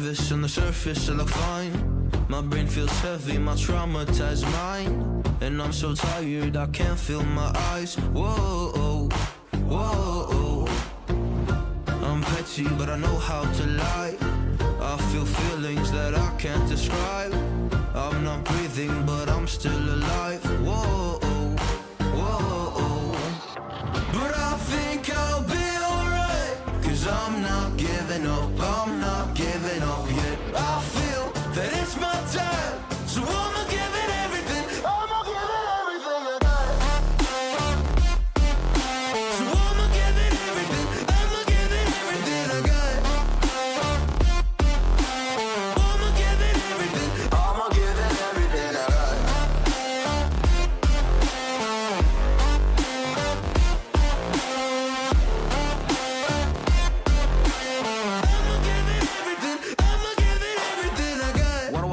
nervous, on the surface I look fine. My brain feels heavy, my traumatized mind. And I'm so tired, I can't feel my eyes. Whoa, whoa. I'm petty, but I know how to lie. I feel feelings that I can't describe. I'm not breathing, but I'm still alive. Whoa, whoa. But I think I'll be alright, 'cause I'm not giving up, I'm not giving up yet. I feel that it's my time, so I'ma give it everything. I'ma give it everything I got. So I'ma give it everything, I'ma give it everything I got. I'ma give it everything, I'ma give it everything I got.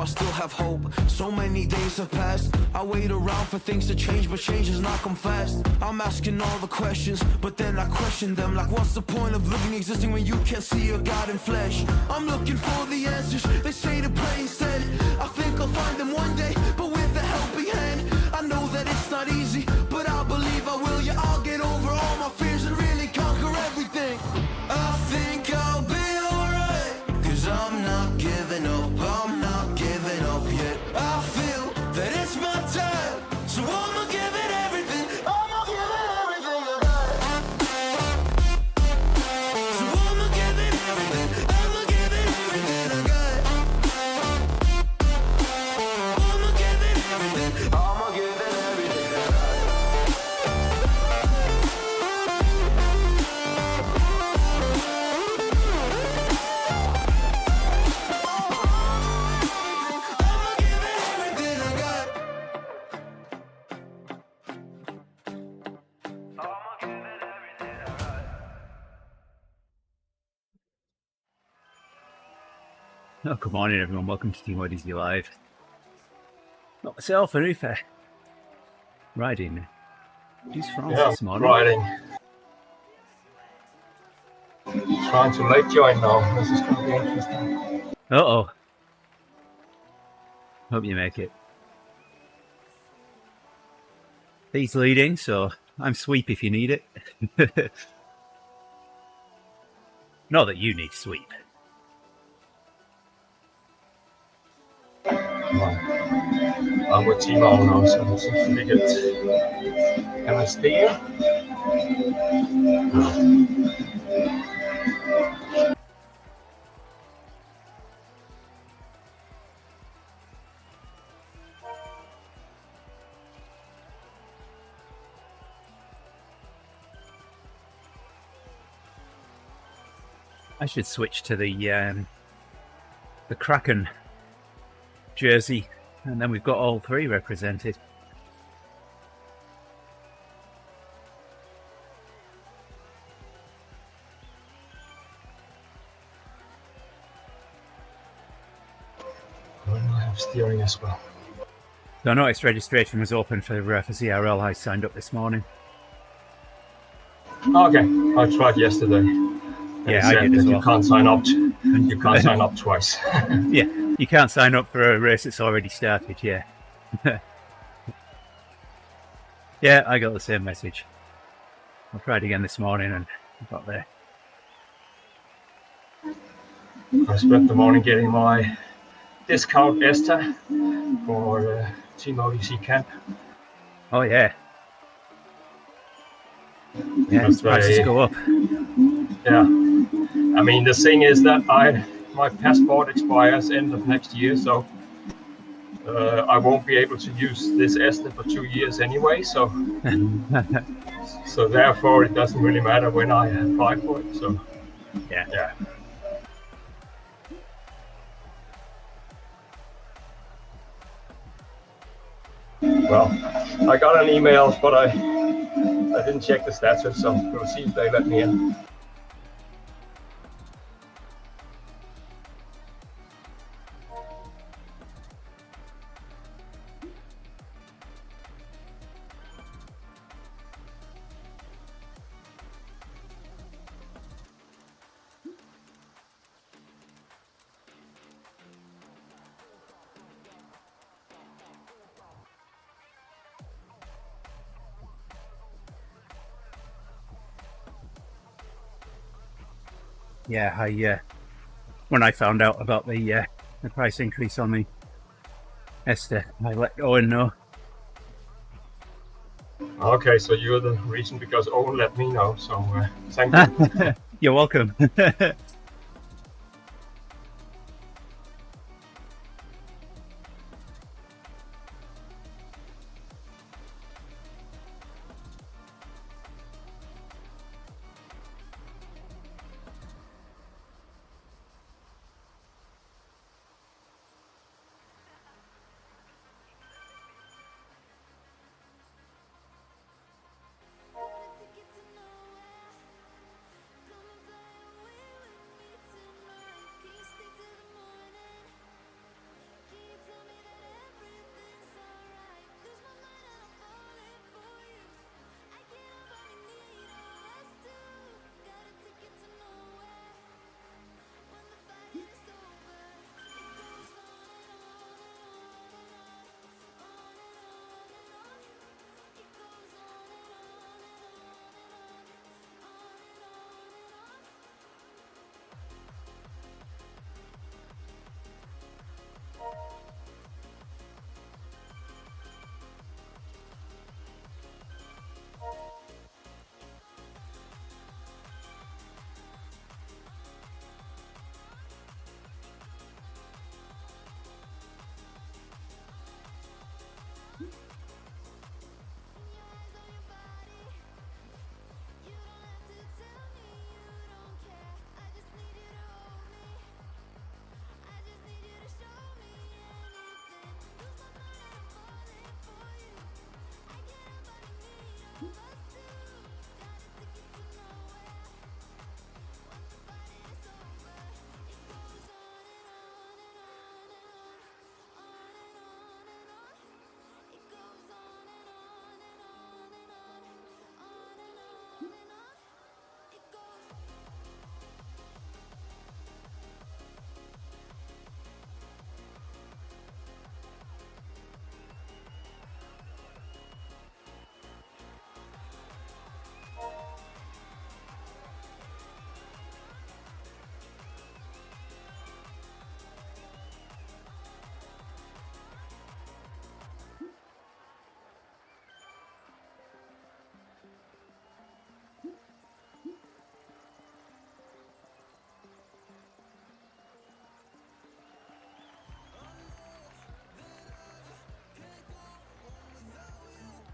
Still have hope. So many days have passed. I wait around for things to change, but change has not come fast. I'm asking all the questions, but then I question them. Like, what's the point of living, existing when you can't see your God in flesh? I'm looking for the answers, they say to pray instead. I think I'll find them one day, but with a helping hand. I know that it's not easy, but I believe I will. Yeah, I'll get over all my fears and really conquer everything. I think I'll be alright, 'cause I'm not giving up, I'm not giving up yet. I feel that it's my time, so I'ma give it everything. I'ma give it everything I got. So I'ma give it everything. I'ma give it everything I got. I'ma give it everything. I'ma give it everything I got. Oh, good morning, everyone. Welcome to TeamODZ Live. Not myself, Arufa. Riding Douce this morning. Riding. Trying to late join now. This is going to be interesting. Uh-oh. Hope you make it. He's leading, so I'm sweep if you need it. Not that you need sweep. I'm with TeamODZ now, so this is pretty good. Can I steer? I should switch to the Kraken jersey, and then we've got all three represented. I have steering as well. So I noticed registration was open for CRL. I signed up this morning. Okay, I tried yesterday. Yeah, I did as well. You can't sign up. You can't sign up twice. Yeah, you can't sign up for a race that's already started. Yeah. Yeah, I got the same message. I tried again this morning and got there. I spent the morning getting my discount ESTA for TeamODZ camp. Oh yeah. Yeah, prices go up. Yeah. I mean, the thing is that my passport expires end of next year, so I won't be able to use this ESTA for 2 years anyway. So, so therefore, it doesn't really matter when I apply for it. So, yeah. Well, I got an email, but I didn't check the status, so we'll see if they let me in. Yeah, when I found out about the price increase on the Esther, I let Owen know. Okay, so you're the reason because Owen let me know. So thank you. You're welcome.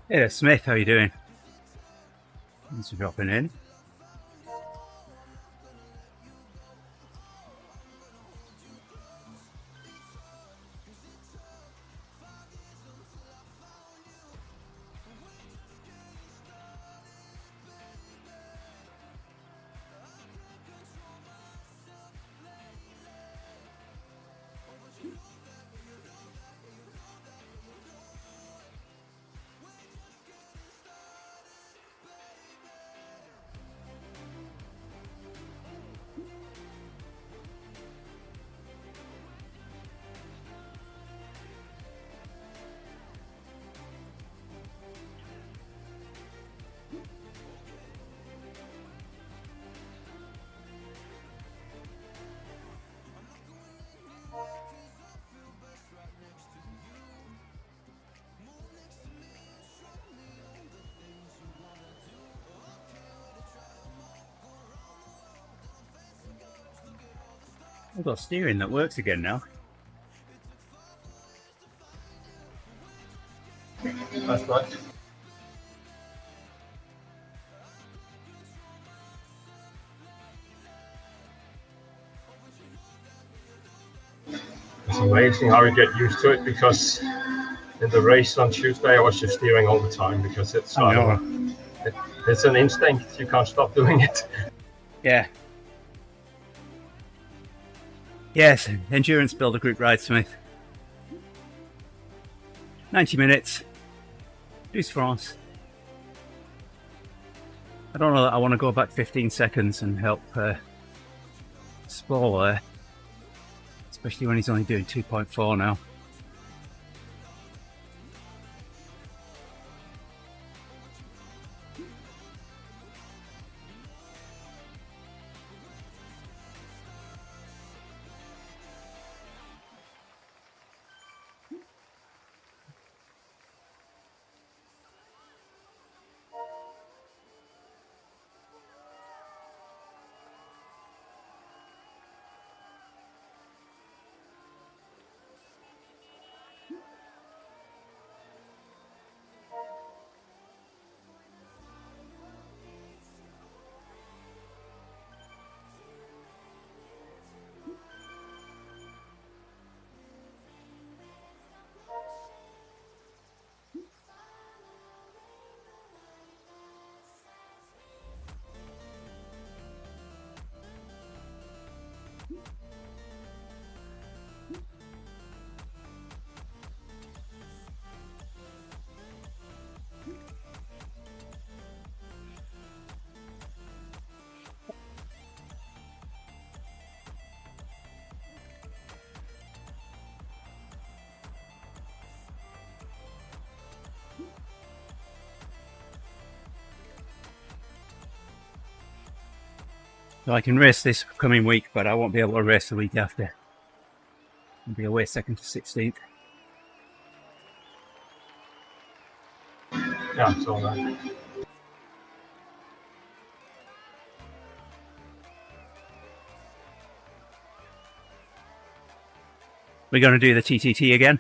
Hey, Smith, how you doing? Thanks for dropping in. I've got steering that works again now. That's right. It's amazing how you get used to it because in the race on Tuesday I was just steering all the time because it's it's an instinct. You can't stop doing it. Yeah. Yes, endurance builder group ride, Smith. 90 minutes. Douce France. I don't know that I want to go back 15 seconds and help Spall there. Especially when he's only doing 2.4 now. So I can race this coming week, but I won't be able to race the week after. I'll be away 2nd to 16th. Yeah, so that. We're going to do the TTT again.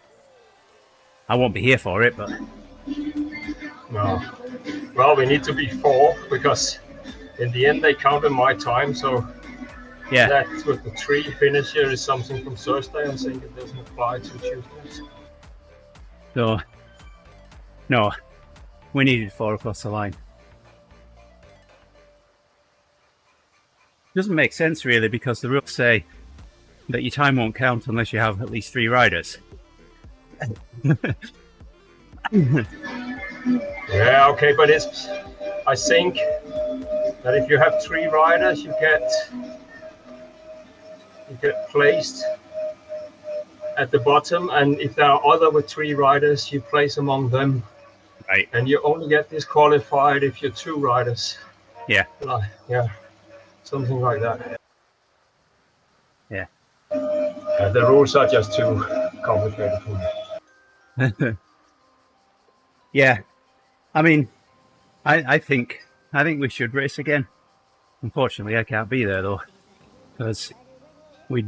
I won't be here for it, but... No. Well, we need to be 4 because in the end they counted my time, so yeah, that with the 3 finish here is something from Thursday. I think it doesn't apply to Tuesdays. So, no, we needed 4 across the line. Doesn't make sense really, because the rules say that your time won't count unless you have at least 3 riders. Yeah, okay, but it's, I think that if you have 3 riders, you get placed at the bottom, and if there are other with 3 riders, you place among them. Right. And you only get disqualified if you're 2 riders. Yeah. Yeah, something like that. Yeah. The rules are just too complicated for me. Yeah. I mean, I think we should race again. Unfortunately, I can't be there though, because we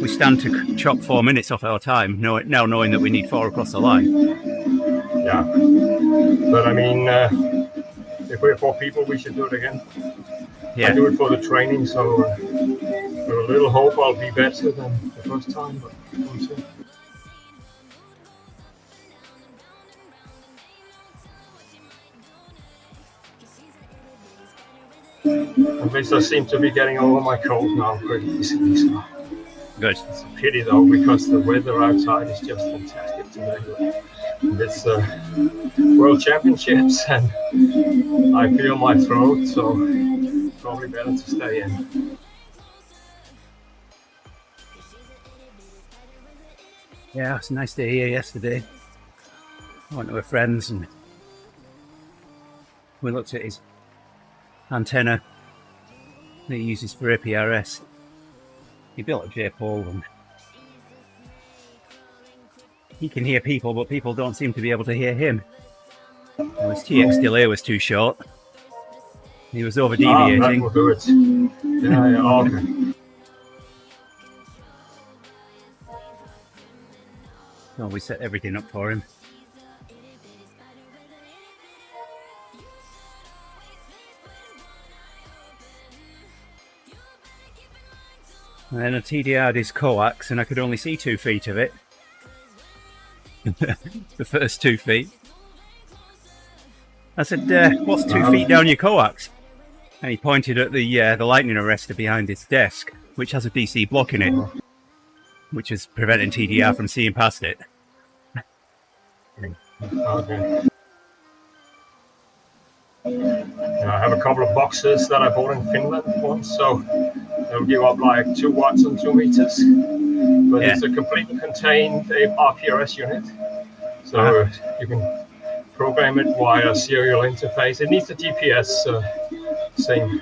stand to chop 4 minutes off our time, now knowing that we need 4 across the line. Yeah, but I mean, if we're 4 people, we should do it again. Yeah. I do it for the training, so with a little hope I'll be better than the first time, but we'll see. At least I seem to be getting over my cold now pretty easily. So. Good. It's a pity though, because the weather outside is just fantastic today. It's World Championships and I feel my throat, so probably better to stay in. Yeah, it's a nice day here yesterday. I went to a friend's and we looked at his antenna that he uses for APRS. He built a J-pole and he can hear people, but people don't seem to be able to hear him. Well, his TX delay was too short. He was over deviating. That will do it. Yeah, okay. So we set everything up for him. And then I TDR'd his coax and I could only see 2 feet of it. The first 2 feet. I said, what's 2 feet down your coax? And he pointed at the lightning arrestor behind his desk, which has a DC block in it, which is preventing TDR from seeing past it. Okay. I have a couple of boxes that I bought in Finland once, so they'll give up like 2 watts and 2 meters. But it's a completely contained RPRS unit, so you can program it via serial interface. It needs a GPS thing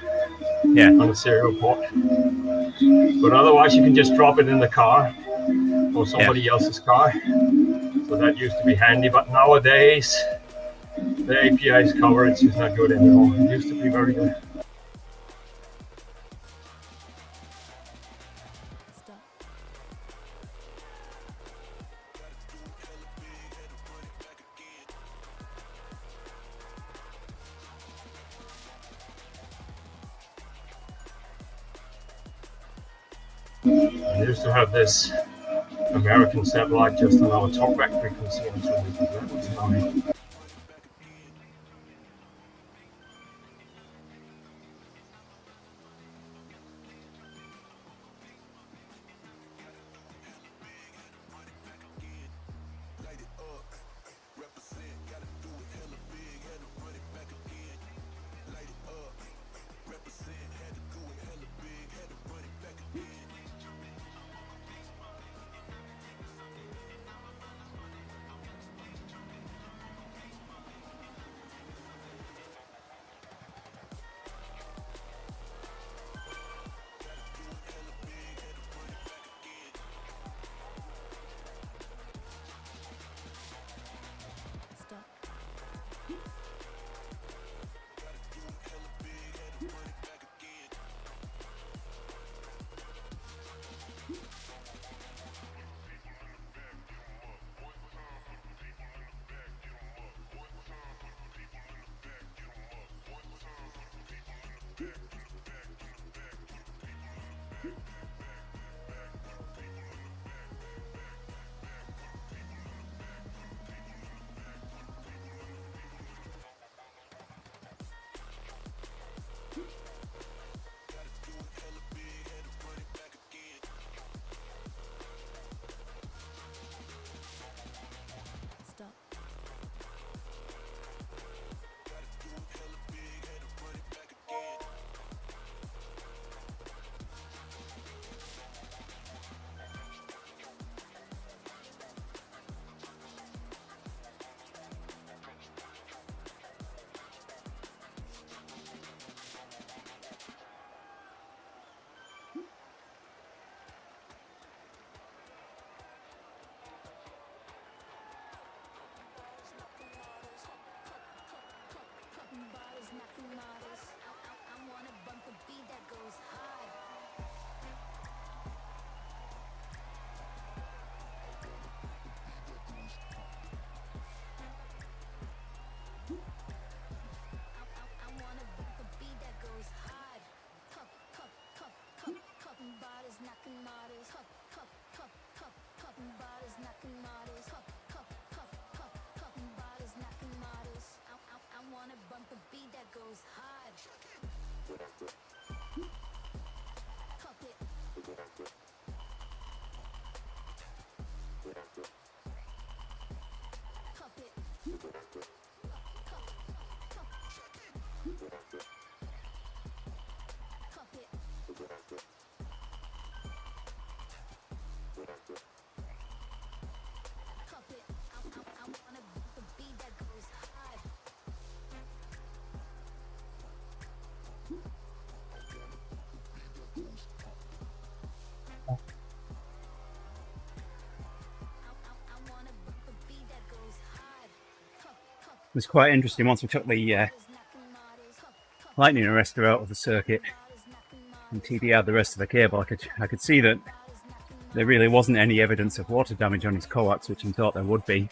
on a serial port, but otherwise you can just drop it in the car or somebody else's car. So that used to be handy, but nowadays the API's coverage is not good anymore. It used to be very good. I used to have this American satellite just on our talkback frequency and that was annoying. was quite interesting once we took the lightning arrestor out of the circuit and TDR'd the rest of the cable. I could see that there really wasn't any evidence of water damage on his coax, which I thought there would be.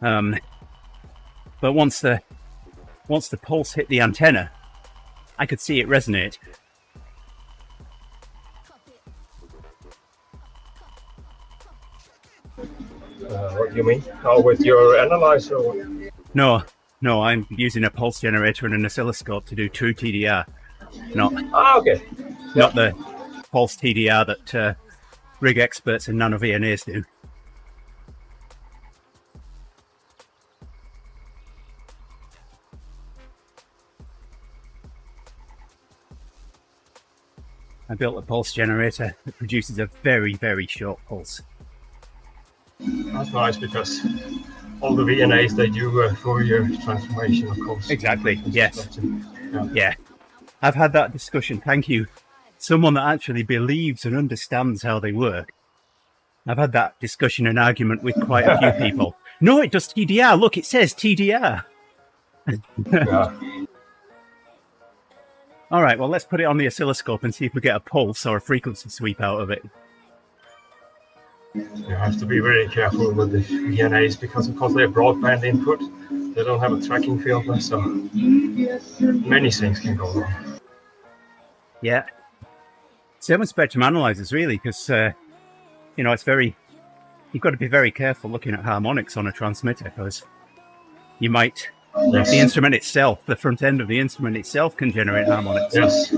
But once the pulse hit the antenna, I could see it resonate. What do you mean? Oh, with your analyzer? No, I'm using a pulse generator and an oscilloscope to do true TDR, not the pulse TDR that rig experts and nano VNAs do. I built a pulse generator that produces a very, very short pulse. That's nice, because all the VNAs they do Fourier transformation, of course. Exactly, yes. Yeah. I've had that discussion, thank you. Someone that actually believes and understands how they work. I've had that discussion and argument with quite a few people. No, it does TDR. Look, it says TDR. Yeah. All right, well, let's put it on the oscilloscope and see if we get a pulse or a frequency sweep out of it. You have to be very careful with the VNAs, because of course they have broadband input. They don't have a tracking filter, so many things can go wrong. Yeah. Same with spectrum analyzers, really, because it's very, you've got to be very careful looking at harmonics on a transmitter, because you might, the instrument itself, the front end of the instrument itself can generate harmonics. Yes.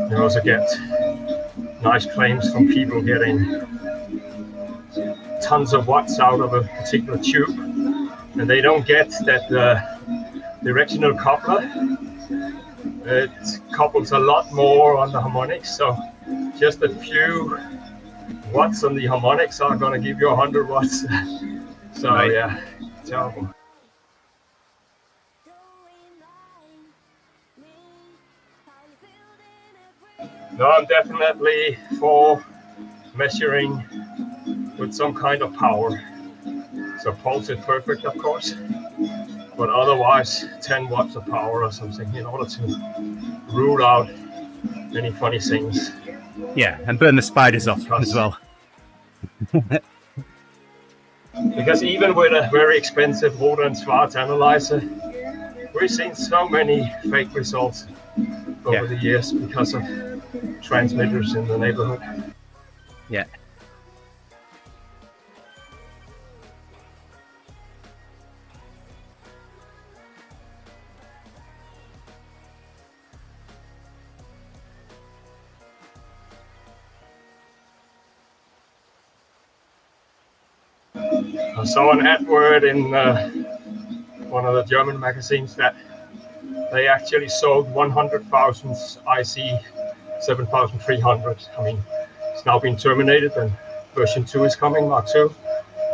You also get nice claims from people getting tons of watts out of a particular tube, and they don't get that directional coupler. It couples a lot more on the harmonics, so just a few watts on the harmonics are going to give you 100 watts. So right. Yeah, terrible. No, I'm definitely for measuring with some kind of power. So pulse is perfect, of course, but otherwise 10 watts of power or something, in order to rule out any funny things. Yeah, and burn the spiders off as well. Because even with a very expensive Roder and Schwarz analyzer, we've seen so many fake results over the years because of transmitters in the neighborhood. Yeah. I saw an advert in one of the German magazines that they actually sold 100,000 IC 7300. I mean, it's now been terminated and version 2 is coming, Mark 2.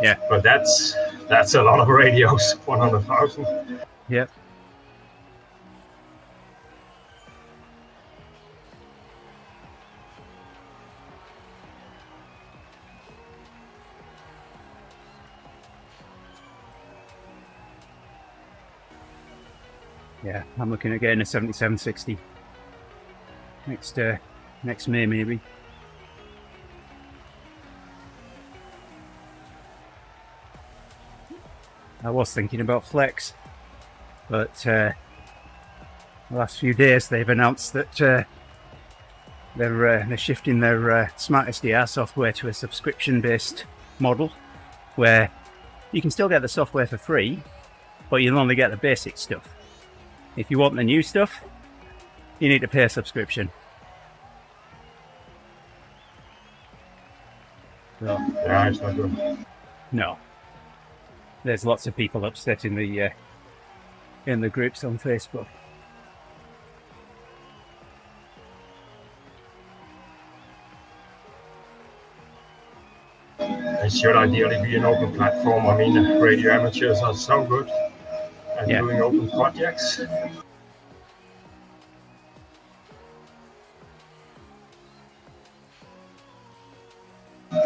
Yeah. But that's a lot of radios, 100,000. Yep. Yeah, I'm looking at getting a 7760 next May maybe. I was thinking about Flex, but the last few days they've announced that they're shifting their Smart SDR software to a subscription-based model, where you can still get the software for free, but you'll only get the basic stuff. If you want the new stuff, you need to pay a subscription. So, Yeah, it's not good. no. There's lots of people upset in the groups on Facebook. It should ideally be an open platform. I mean, radio amateurs are so good at doing open projects.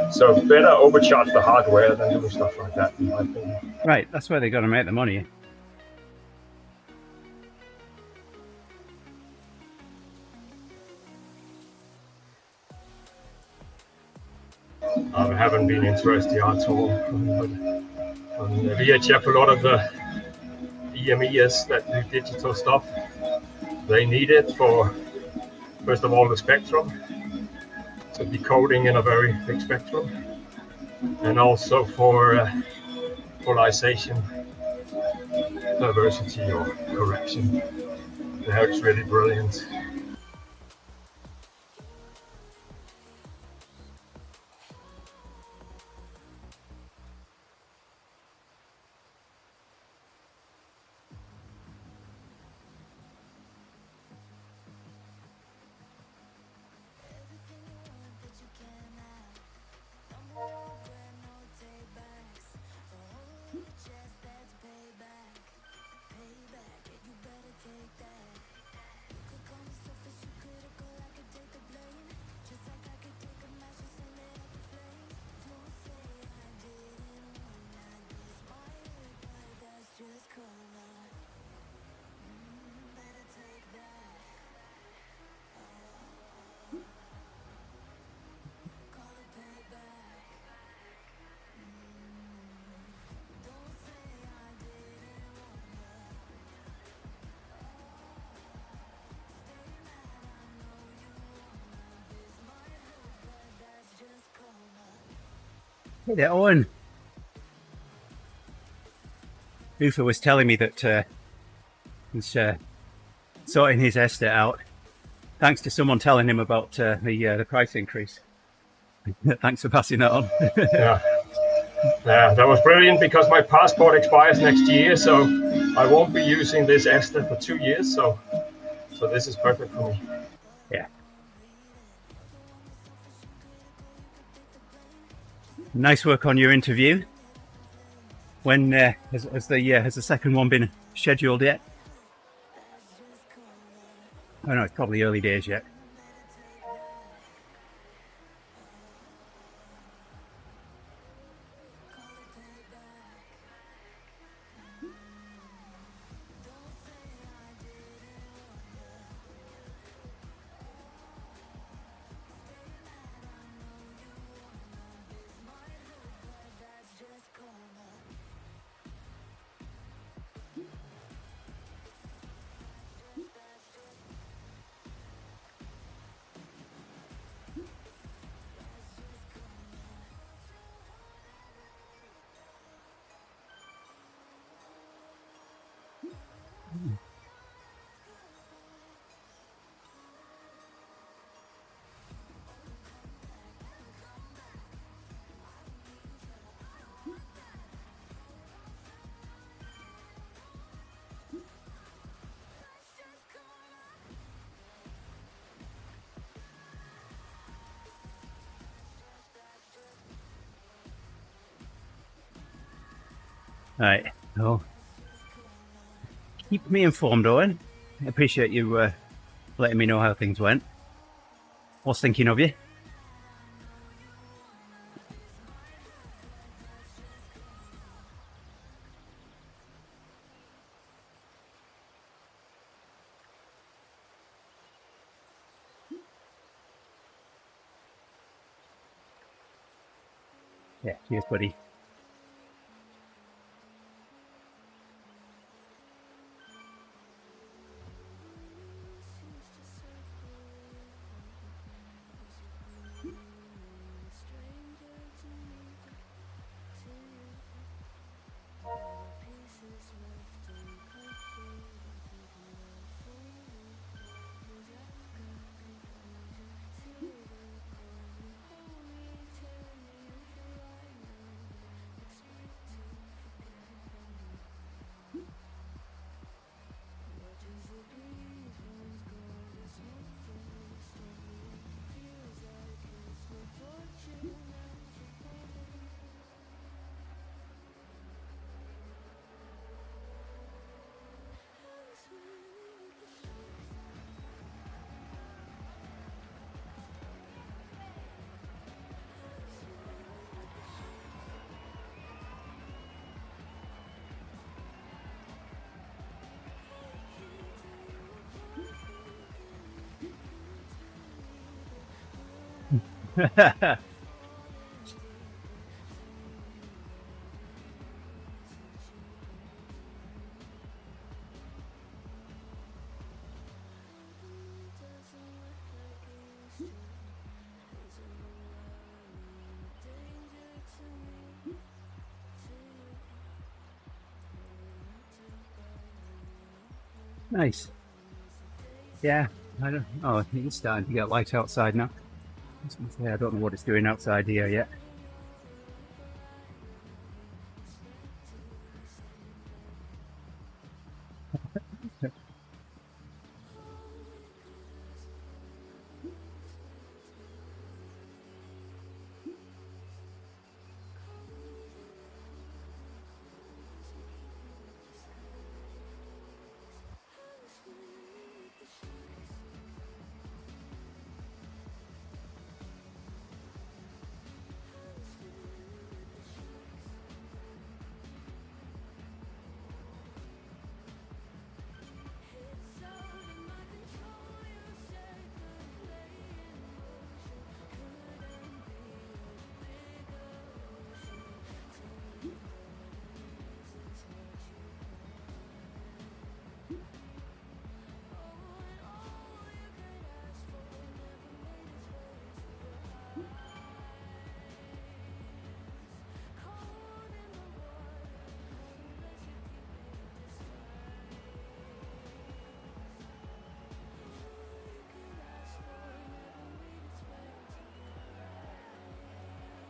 So better overcharge the hardware than doing stuff like that, in my opinion. Right, that's where they're going to make the money. I haven't been interested at all. On VHF, a lot of the EMEs that do digital stuff, they need it for, first of all, the spectrum, so decoding in a very big spectrum, and also for polarization, diversity, or correction. There it's really brilliant. Hey there, Owen. Douce was telling me that he's sorting his estate out, thanks to someone telling him about the price increase. Thanks for passing that on. Yeah, that was brilliant because my passport expires next year, so I won't be using this Esther for 2 years. So this is perfect for me. Yeah. Nice work on your interview. When has the second one been scheduled yet? Oh no, it's probably early days yet. Right. Well, keep me informed, Owen. I appreciate you letting me know how things went. Was thinking of you. Yeah, cheers, buddy. Nice. Yeah, I don't. Oh, it's starting to get light outside now. I was gonna say, I don't know what it's doing outside here yet.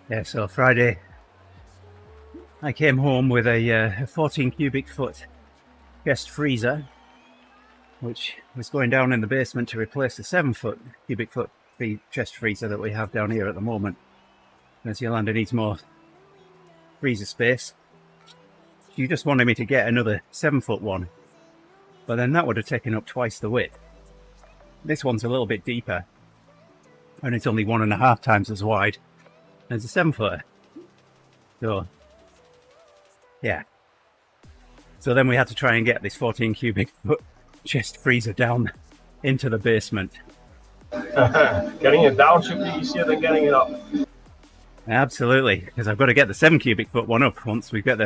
Yeah, so Friday I came home with a 14 cubic foot chest freezer, which was going down in the basement to replace the 7 cubic foot chest freezer that we have down here at the moment. As Yolanda needs more freezer space, she just wanted me to get another 7 foot one, but then that would have taken up twice the width. This one's a little bit deeper, and it's only 1.5 times as wide as a 7 footer. So yeah, so then we had to try and get this 14 cubic foot chest freezer down into the basement. Getting it down should be easier than getting it up. Absolutely, because I've got to get the 7 cubic foot one up once we get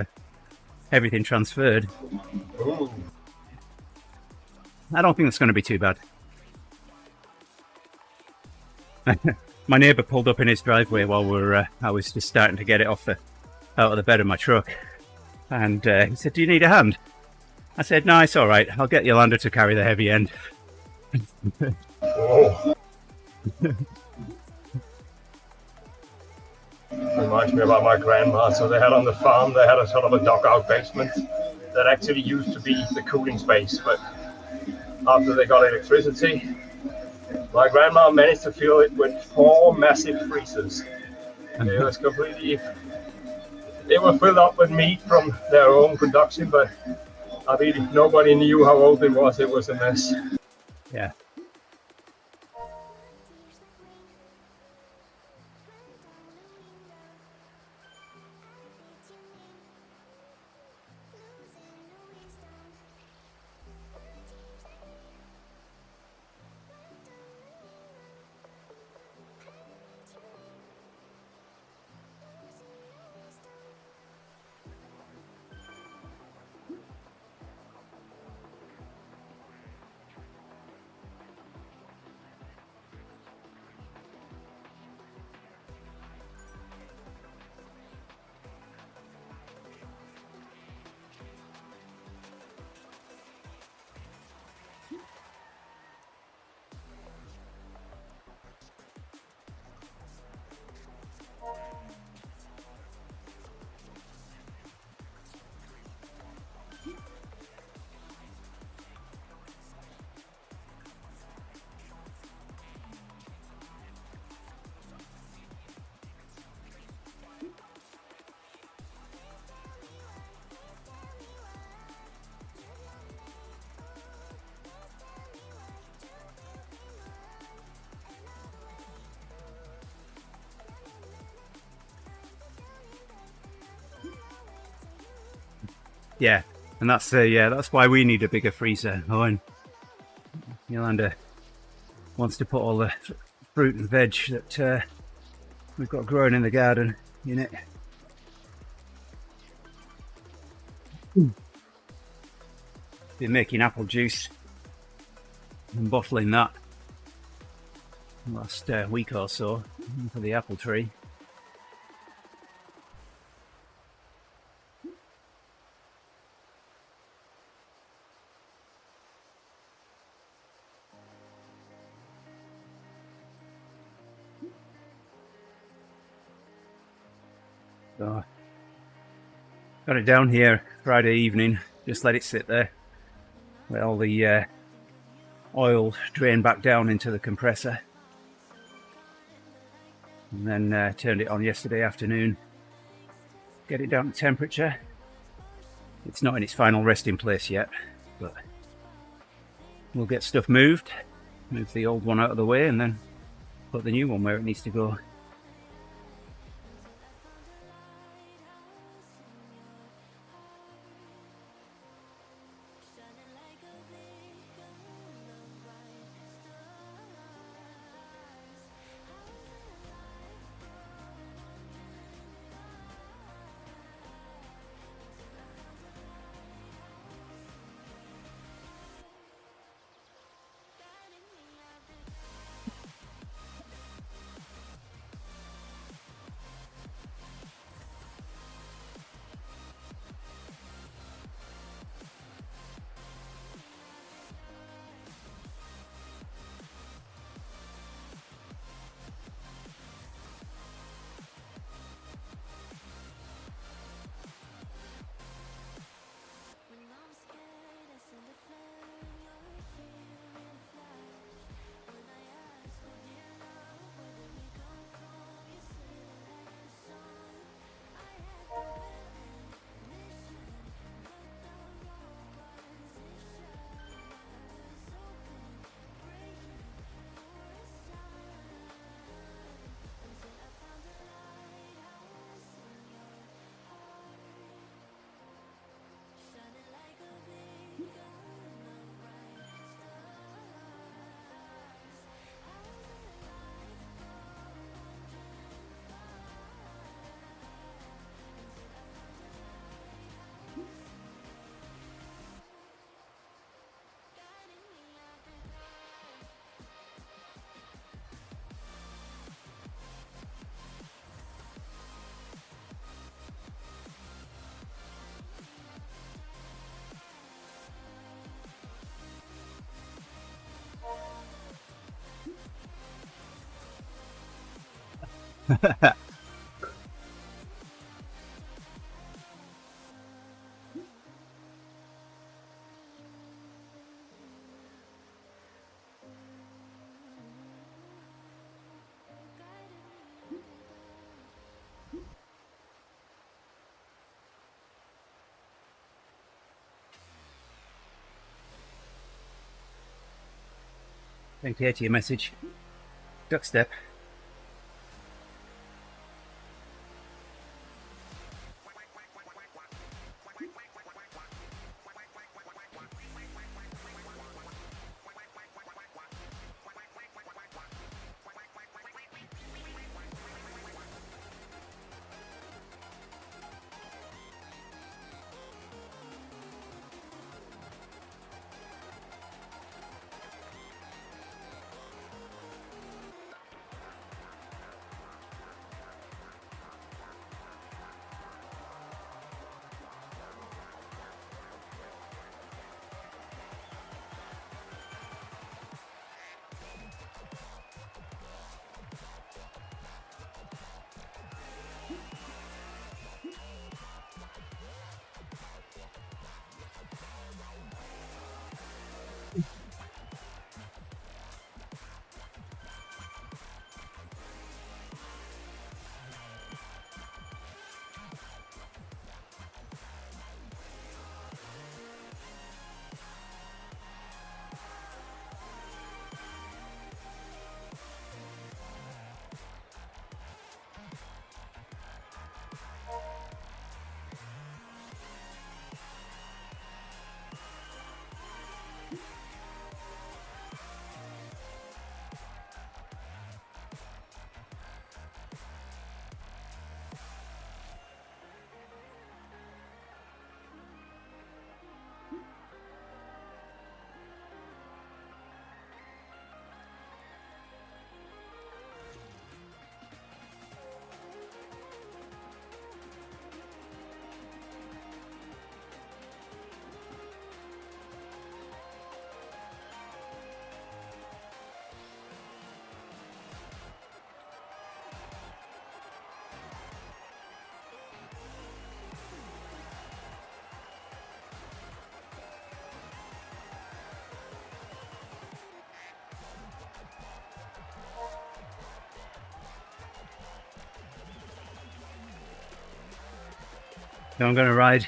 everything transferred. Ooh. I don't think that's going to be too bad. My neighbour pulled up in his driveway while I was just starting to get it out of the bed of my truck, and he said, "Do you need a hand?" I said, "No, it's all right. I'll get Yolanda to carry the heavy end." Oh. Reminds me about my grandma. So they had on the farm, they had a sort of a dugout basement that actually used to be the cooling space, but after they got electricity, my grandma managed to fill it with 4 massive freezers. It was completely, they were filled up with meat from their own production, but I mean, nobody knew how old it was. It was a mess. Yeah. Yeah, and that's why we need a bigger freezer. Oh, and Yolanda wants to put all the fruit and veg that we've got growing in the garden in it. Been making apple juice and bottling that last week or so for the apple tree. So, got it down here Friday evening, just let it sit there, let all the oil drain back down into the compressor, and then turned it on yesterday afternoon, get it down to temperature. It's not in its final resting place yet, but we'll get stuff moved, move the old one out of the way, and then put the new one where it needs to go. Thank you to your message. Duck step. So I'm going to ride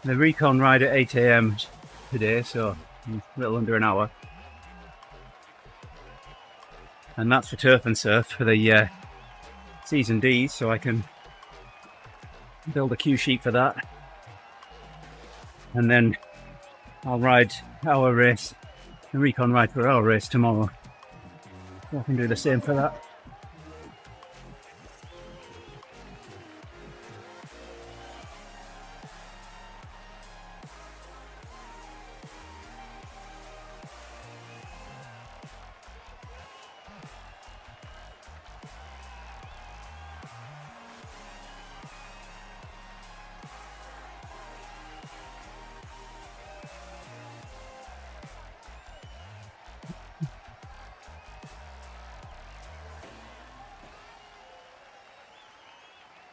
the recon ride at 8 AM today, so a little under an hour. And that's for turf and surf for the season Ds, so I can build a cue sheet for that. And then I'll ride our race, the recon ride for our race tomorrow. So I can do the same for that.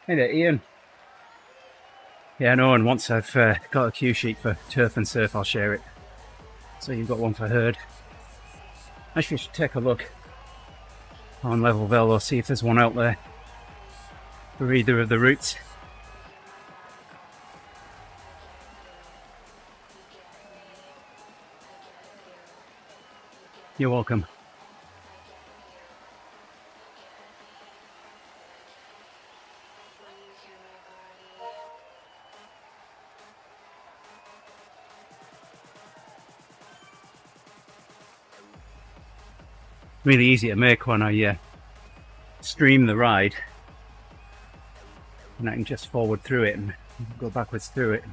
Hey there, Ian. Yeah, no, and once I've got a cue sheet for turf and surf, I'll share it. So you've got one for herd. Actually, should take a look on Level Velo, see if there's one out there for either of the routes. You're welcome. Really easy to make when I stream the ride, and I can just forward through it and go backwards through it.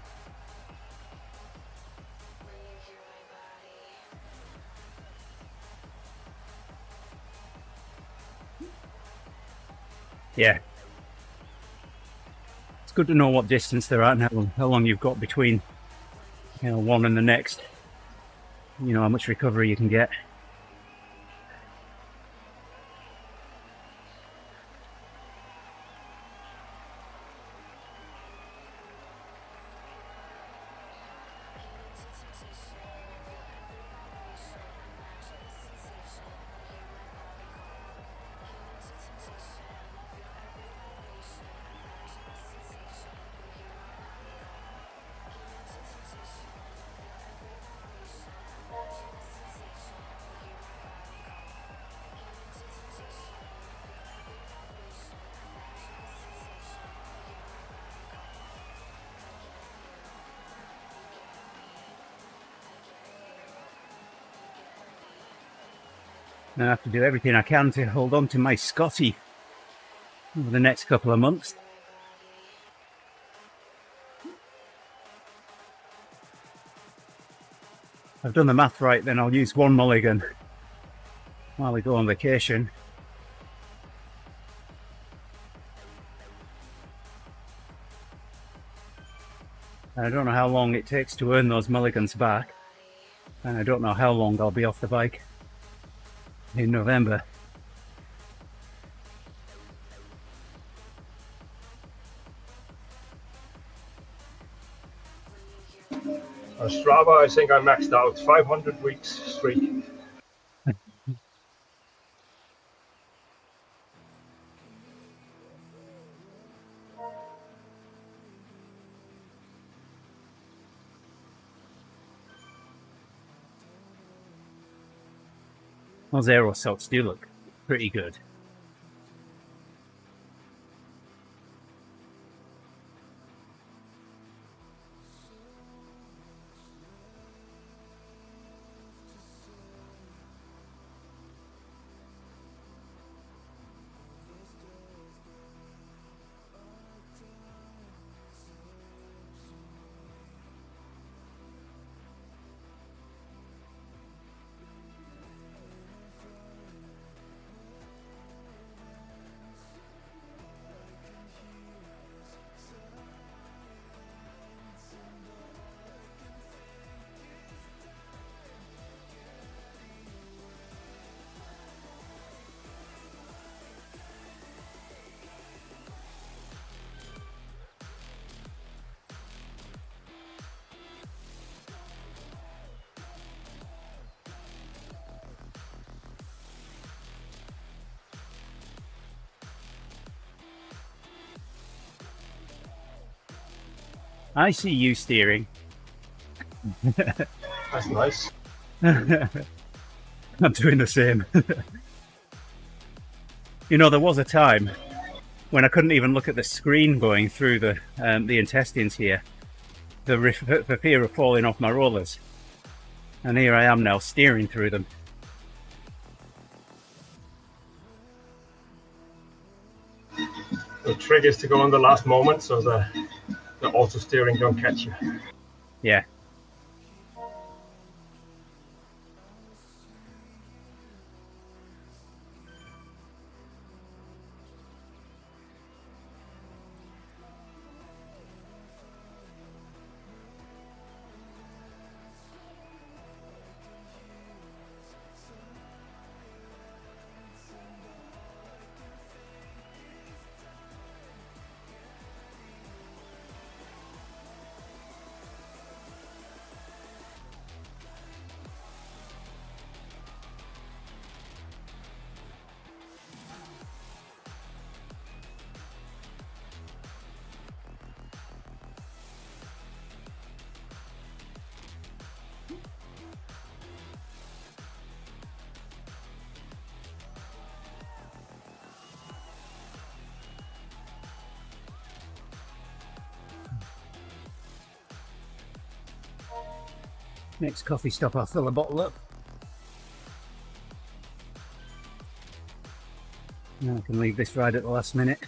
Yeah, it's good to know what distance they're at and how long you've got between, you know, one and the next. You know how much recovery you can get. I have to do everything I can to hold on to my Scotty over the next couple of months. If I've done the math right, then I'll use one mulligan while we go on vacation. And I don't know how long it takes to earn those mulligans back, and I don't know how long I'll be off the bike in November. On Strava, I think I maxed out 500 weeks streak. Those aero socks do look pretty good. I see you steering. That's nice. I'm doing the same. You know, there was a time when I couldn't even look at the screen going through the intestines here, for fear of falling off my rollers. And here I am now steering through them. The trick is to go in the last moment so the auto steering don't catch you. Yeah. Next coffee stop, I'll fill a bottle up. Now I can leave this ride at the last minute.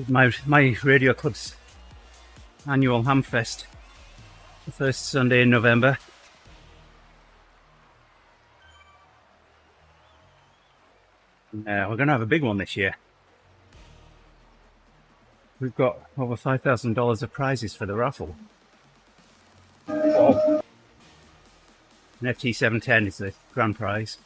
My radio club's annual Hamfest, the first Sunday in November. We're going to have a big one this year. We've got over $5,000 of prizes for the raffle. Wow. An FT710 is the grand prize.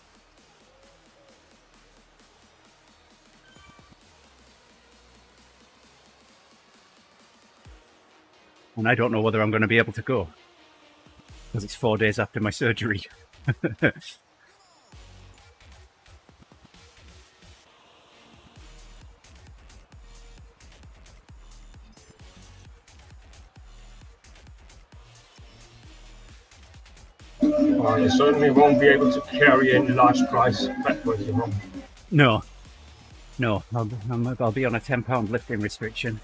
And I don't know whether I'm going to be able to go, because it's 4 days after my surgery. You certainly won't be able to carry any large prize back with you home. No, I'll be on a £10 lifting restriction.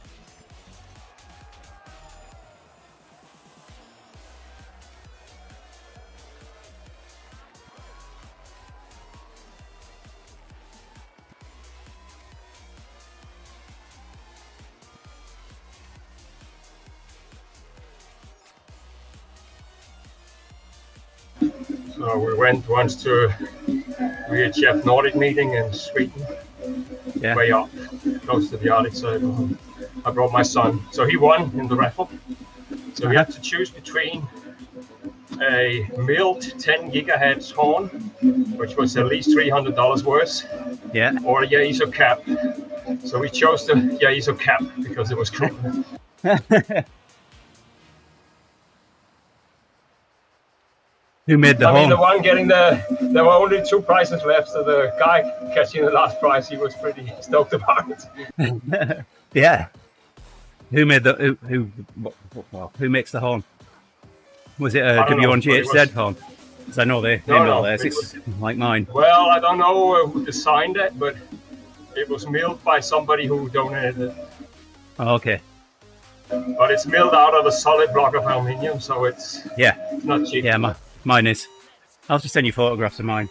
So we went once to VHF Nordic meeting in Sweden, Yeah. way up, close to the Arctic Circle. I brought my son. So he won in the raffle. So we had to choose between a milled 10 gigahertz horn, which was at least $300 worth, Yeah. or a Yaiso cap. So we chose the Yaiso cap because it was cool. Who made the I mean, horn? the one getting there were only 2 prizes left, so the guy catching the last prize, he was pretty stoked about it. Yeah. Who made the who makes the horn? Was it a I don't know, W1GHZ horn? Because I know they mill theirs. It's like mine. Well, I don't know who designed it, but it was milled by somebody who donated it. Oh, okay. But it's milled out of a solid block of aluminium, so it's not cheap. Yeah, mine is. I'll just send you photographs of mine.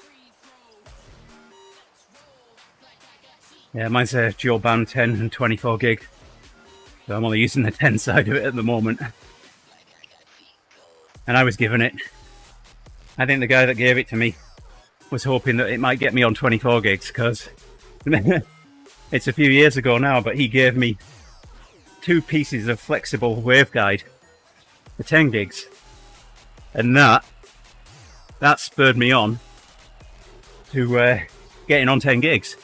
Yeah, mine's a dual band 10 and 24 gig. So I'm only using the 10 side of it at the moment. And I was given it. I think the guy that gave it to me was hoping that it might get me on 24 gigs because it's a few years ago now, but he gave me 2 pieces of flexible waveguide for 10 gigs. And that spurred me on to getting on 10 gigs.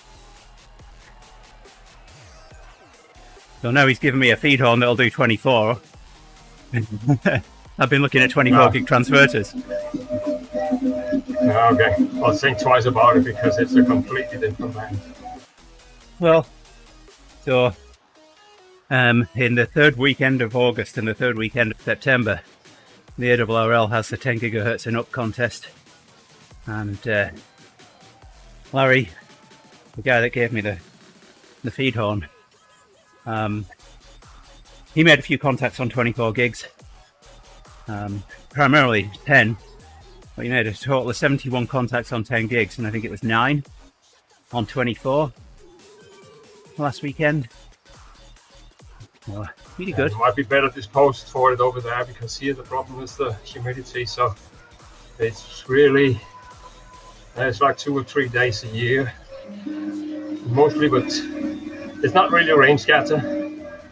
So now he's given me a feed horn that'll do 24. I've been looking at 24 gig transverters. Okay, I'll think twice about it because it's a completely different band. Well, so in the 3rd weekend of August and the 3rd weekend of September, the ARRL has the 10 gigahertz and up contest. And Larry, the guy that gave me the feed horn, he made a few contacts on 24 gigs, primarily 10, but he made a total of 71 contacts on 10 gigs, and I think it was 9 on 24 last weekend. Well, really good. It might be better disposed for it over there because here the problem is the humidity, so it's really, it's like 2 or 3 days a year, mostly, but it's not really rain scatter.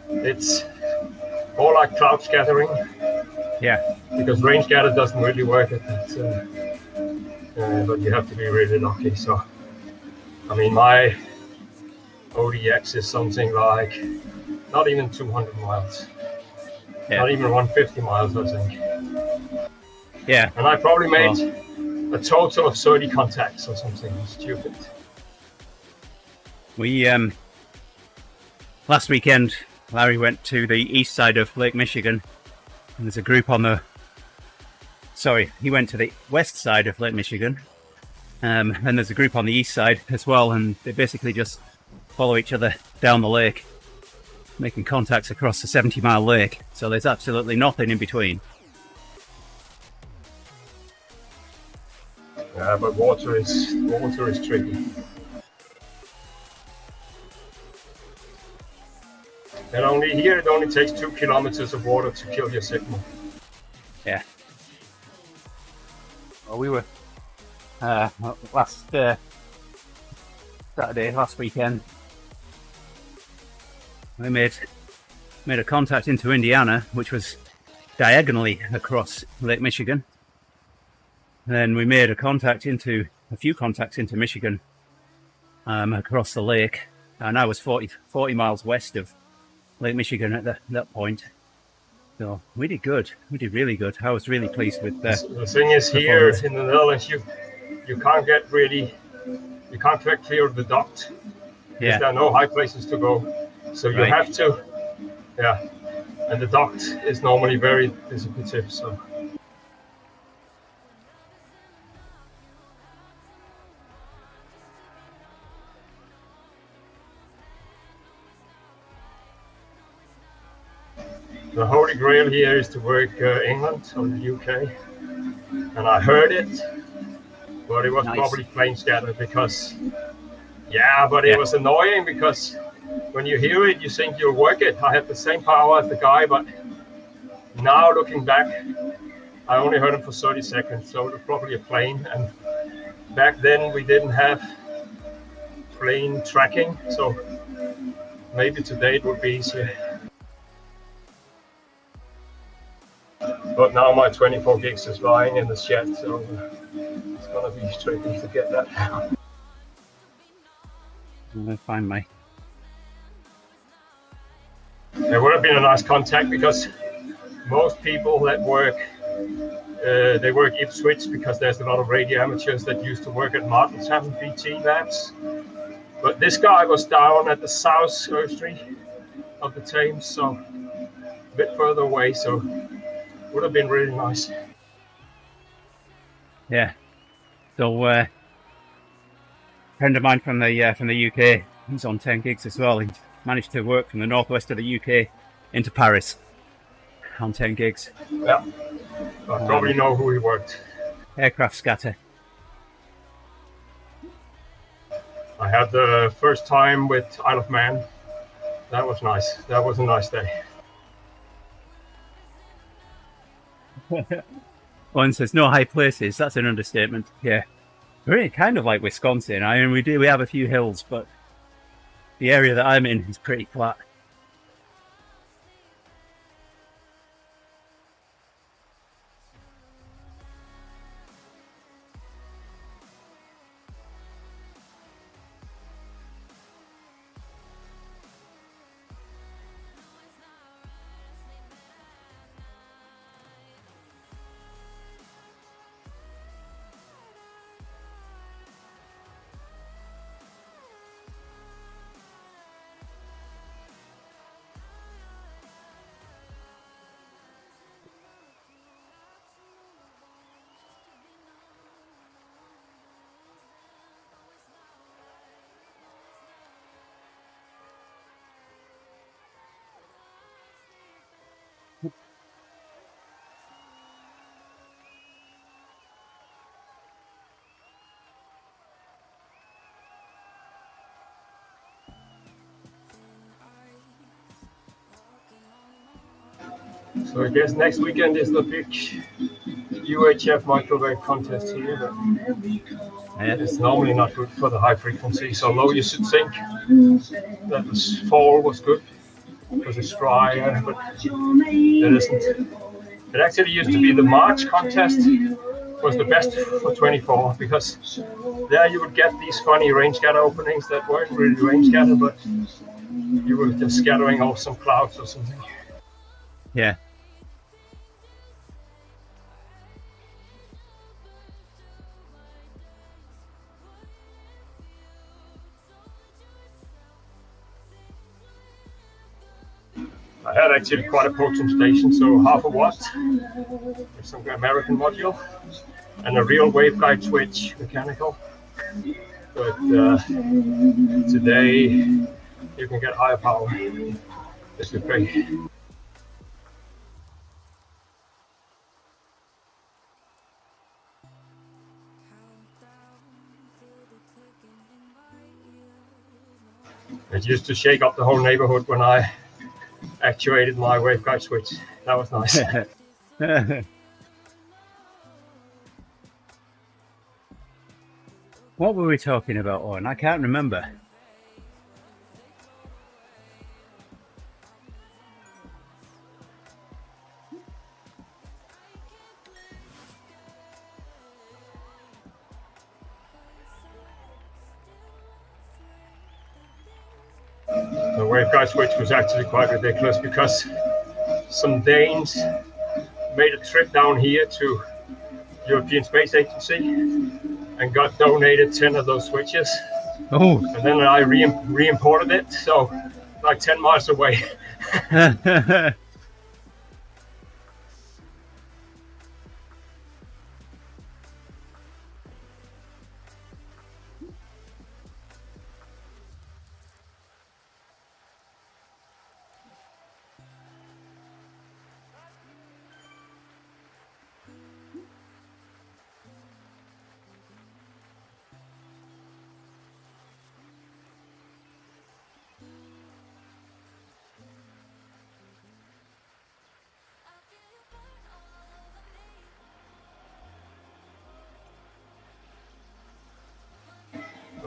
It's more like cloud scattering. Yeah. Because rain scatter doesn't really work at that, but you have to be really lucky. So, I mean, my ODX is something like not even 200 miles, not even 150 miles, I think. Yeah. And I probably made a total of 30 contacts or something stupid. We last weekend, Larry went to the east side of Lake Michigan, and there's a group on the. Sorry, he went to the west side of Lake Michigan, and there's a group on the east side as well, and they basically just follow each other down the lake, making contacts across the 70-mile lake. So there's absolutely nothing in between. Yeah, but water is tricky. And it only takes 2 kilometers of water to kill your signal. Yeah. Well, we were last weekend. We made a contact into Indiana, which was diagonally across Lake Michigan. Then we made a few contacts into Michigan, across the lake, and I was 40 miles west of Lake Michigan at that point. So we did good. We did really good. I was really pleased with that. The thing is, here in the Netherlands, you can't get clear of the duct. Yeah. There are no high places to go, so you have to. Yeah, and the duct is normally very dissipative. So. The holy grail here is to work England or the UK, and I heard it, but it was probably plain scatter because, it was annoying because when you hear it, you think you'll work it. I had the same power as the guy, but now looking back, I only heard him for 30 seconds, so it was probably a plane. And back then we didn't have plane tracking, so maybe today it would be easier. But now my 24 gigs is lying in the shed, so it's gonna be tricky to get that. I'm gonna find my. It would have been a nice contact because most people that work, they work Ipswich because there's a lot of radio amateurs that used to work at Martinsham BT labs. But this guy was down at the south estuary of the Thames, so a bit further away, so it would have been really nice. Yeah. So a friend of mine from the UK, he's on 10 gigs as well. He managed to work from the northwest of the UK into Paris on 10 gigs. Yeah, I probably know who he worked. Aircraft scatter. I had the first time with Isle of Man. That was nice. That was a nice day. One says no high places. That's an understatement. Yeah, really kind of like Wisconsin. I mean, we have a few hills, but the area that I'm in is pretty flat. So I guess next weekend is the big UHF microwave contest here, but it's normally not good for the high frequency. So low, you should think that the fall was good because it's dry, but it isn't. It actually used to be the March contest was the best for 24 because there you would get these funny range scatter openings that weren't really range scatter, but you were just scattering off some clouds or something. Yeah. I had actually quite a potent station, so half a watt with some American module and a real waveguide switch mechanical. But today you can get higher power. This is great. It used to shake up the whole neighborhood when I actuated my waveguide switch. That was nice. What were we talking about, Owen? I can't remember. The waveguide switch was actually quite ridiculous because some Danes made a trip down here to European Space Agency and got donated 10 of those switches. Oh. And then I re-imported it, so like 10 miles away.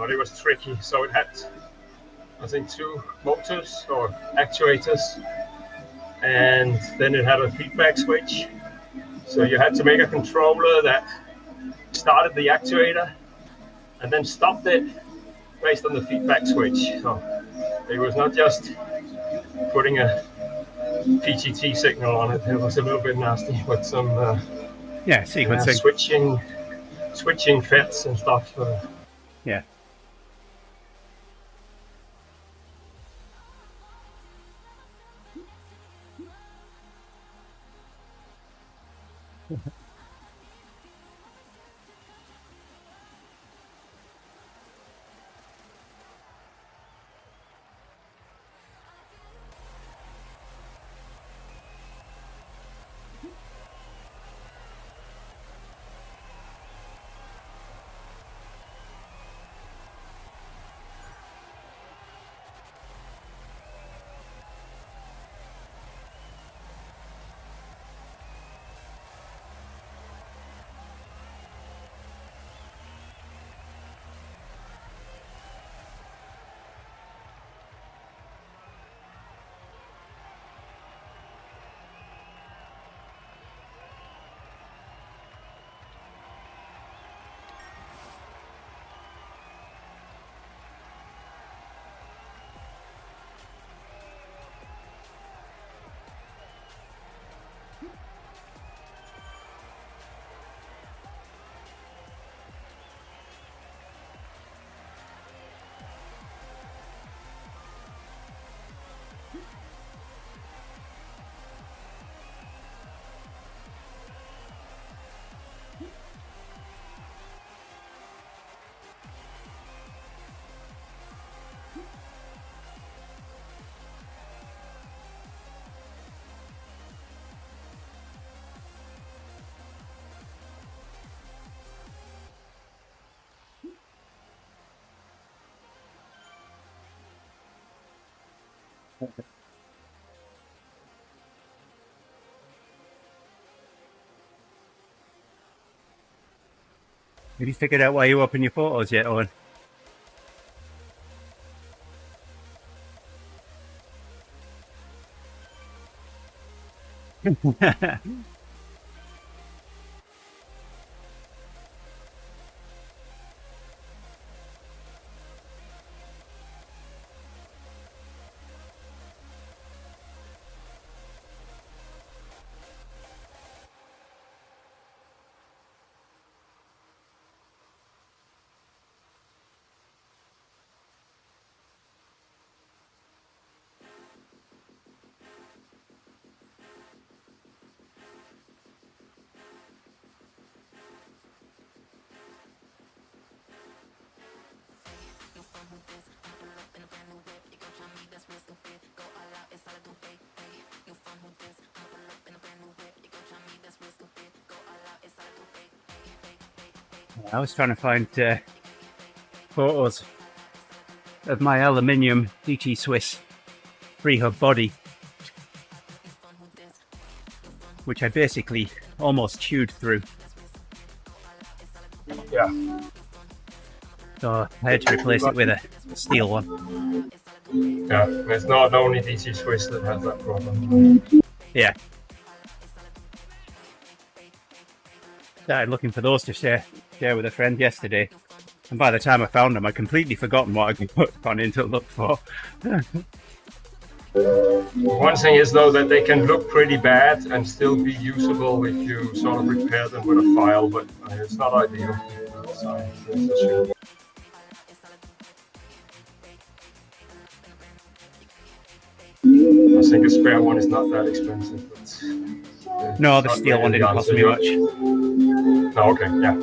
but it was tricky. So it had, I think, 2 motors or actuators, and then it had a feedback switch. So you had to make a controller that started the actuator and then stopped it based on the feedback switch. So it was not just putting a PGT signal on it. It was a little bit nasty with some sequencing, switching FETs and stuff. Yeah. Have you figured out why you open your photos yet, Owen? I was trying to find photos of my aluminium DT Swiss free hub body, which I basically almost chewed through. Yeah. So I had to replace it with a steel one. Yeah, it's not only DT Swiss that has that problem. Yeah. Started looking for those to share with a friend yesterday, and by the time I found them, I'd completely forgotten what I'd gone in to look for. One thing is though that they can look pretty bad and still be usable if you sort of repair them with a file, but it's not ideal. I think a spare one is not that expensive. But no, the steel one didn't cost me much. Oh, okay, yeah.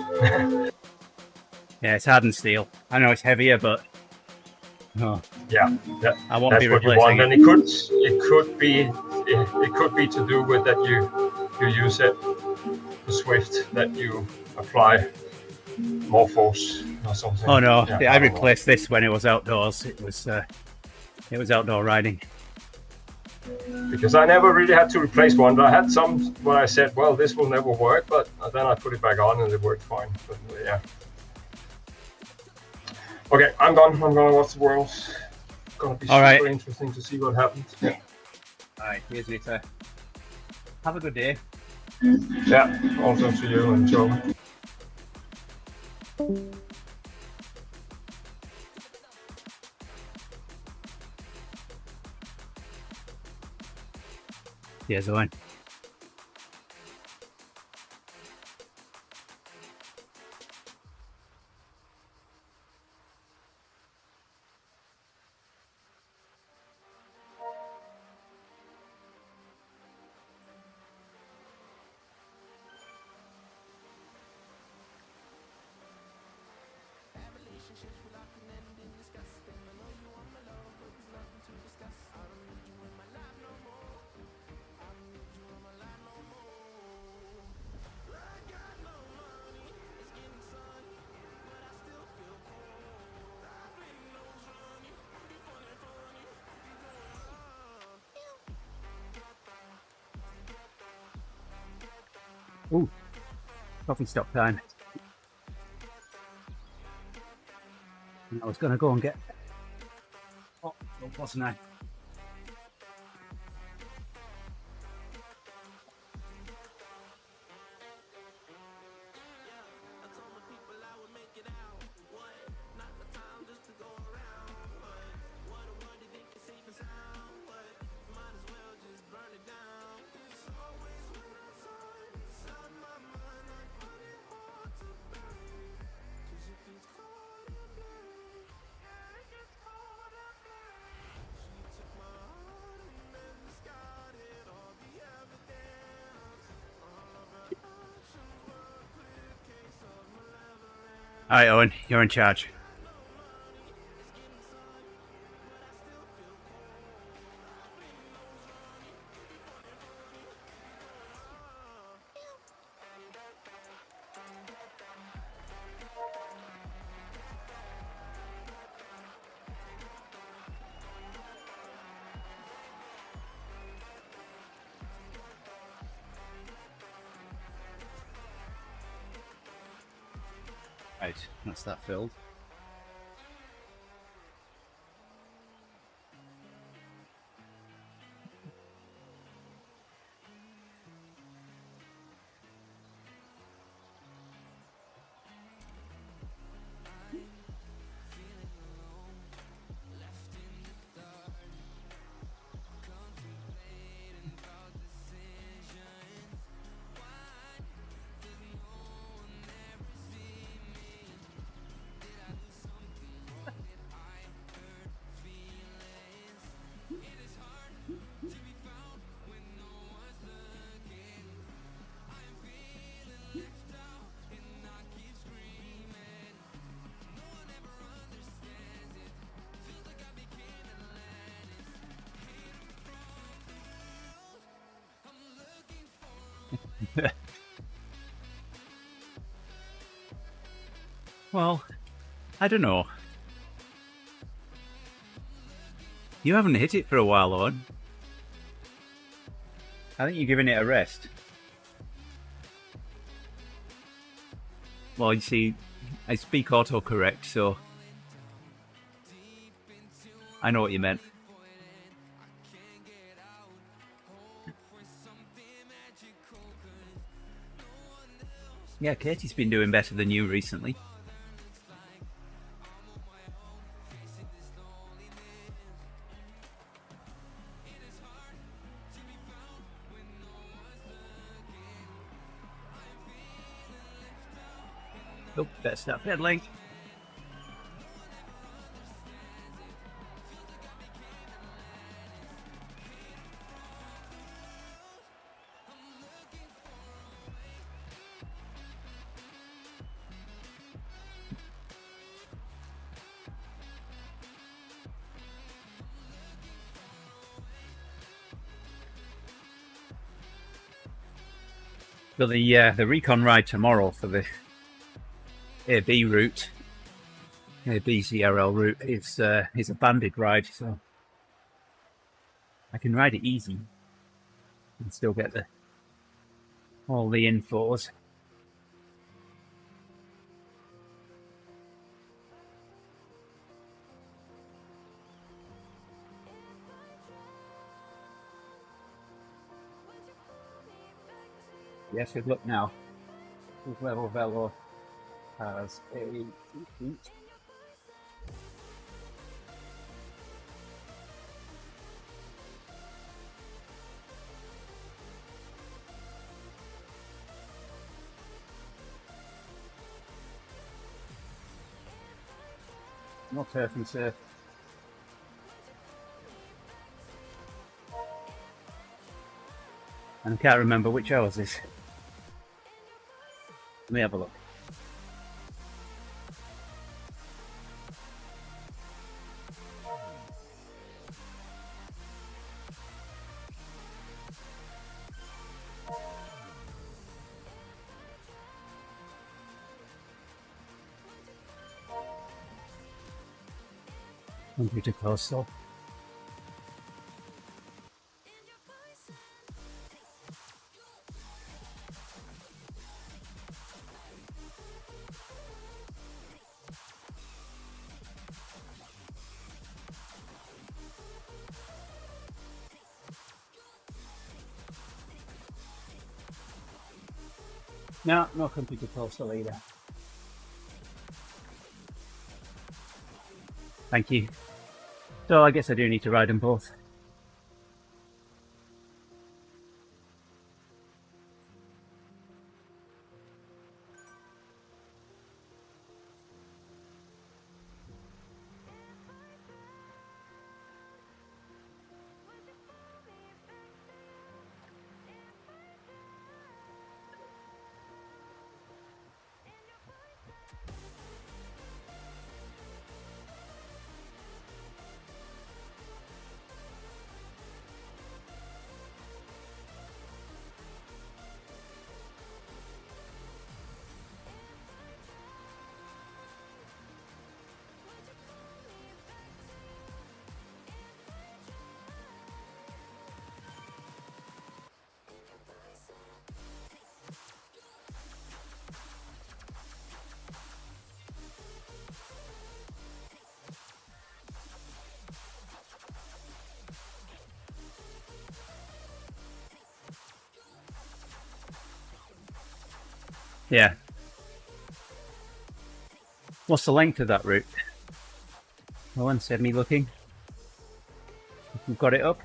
Yeah, it's hardened steel. I know it's heavier, but yeah, I won't be what you replacing want. And it could be to do with that you use it, the Swift, that you apply more force or something. Oh no, yeah, I replaced this when it was outdoors. It was outdoor riding. Because I never really had to replace one, but I had some where I said, well, this will never work, but then I put it back on and it worked fine. But yeah. Okay, I'm done. I'm gonna watch the Worlds. Gonna be All super right. interesting to see what happens. Yeah. All right, here's later. Have a good day. Yeah. Also to you and Joe. Cheers, Owen. Ooh, coffee stop time. I was going to go and get... Oh, wasn't I? All right, Owen, you're in charge. Right, that's that filled. Well, I don't know. You haven't hit it for a while, Owen. I think you're giving it a rest. Well, you see, I speak autocorrect, so I know what you meant. Yeah, Katie's been doing better than you recently. Oh, better start pedaling. So the recon ride tomorrow for the AB route, AB CRL route, is a banded ride, so I can ride it easy and still get all the infos. Yes, good luck now. This level velo has a feet. No turf and surf. And I can't remember which hours this. Let me have a look. Computer coastal. No computer coastal either. Thank you. So I guess I do need to ride them both. Yeah. What's the length of that route? No one said me looking. We've got it up.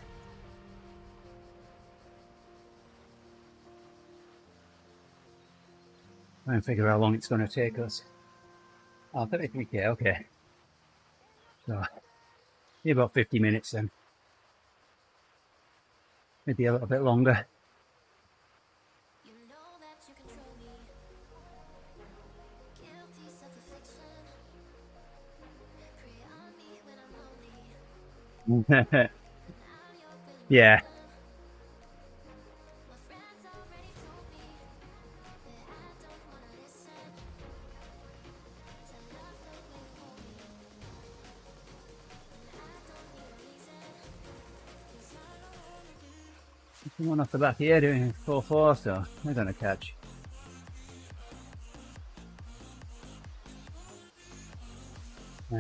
Try and figure out how long it's going to take us. Oh, 33k, okay. So, be about 50 minutes then. Maybe a little bit longer. Yeah. Someone off the back here doing 4-4, so they're going to catch.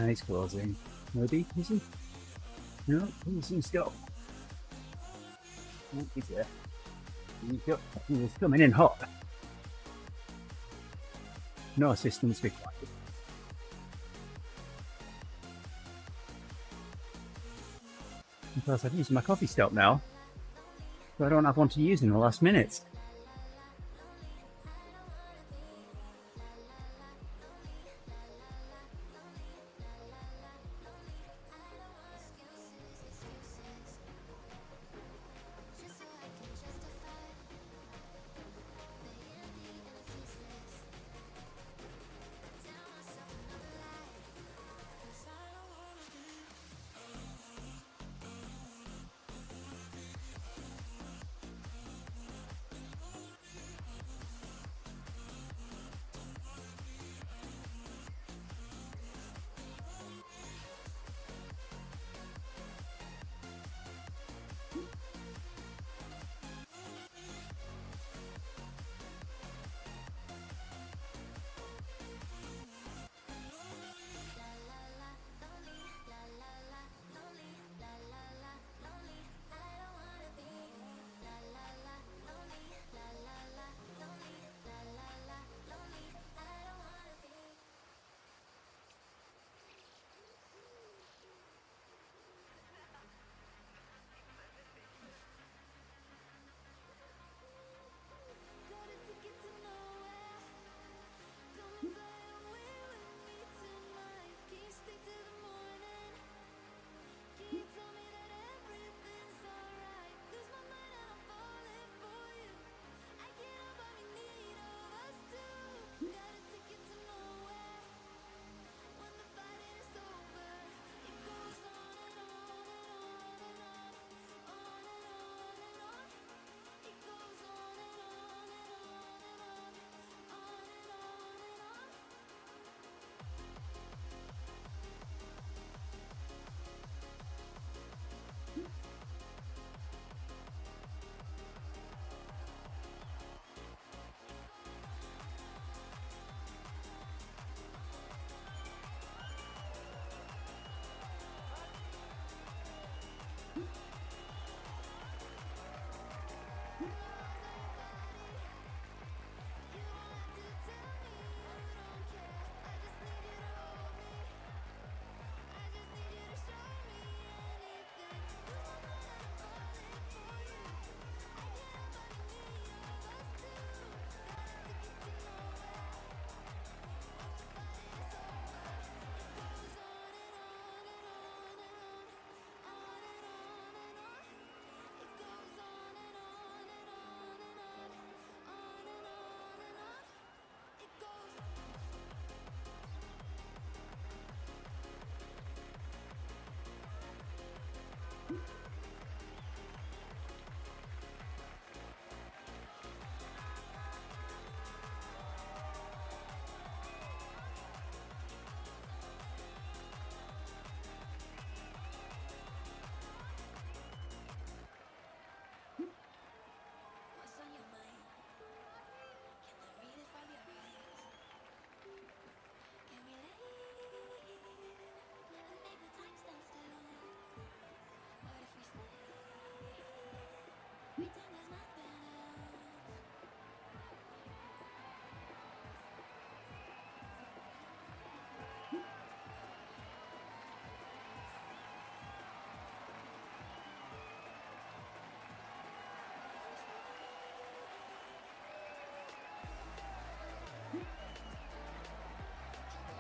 He's closing. Maybe, is he? No, he's got. No, he's there. He was coming in hot. No assistance required. Because I've used my coffee stop now, so I don't have one to use in the last minute.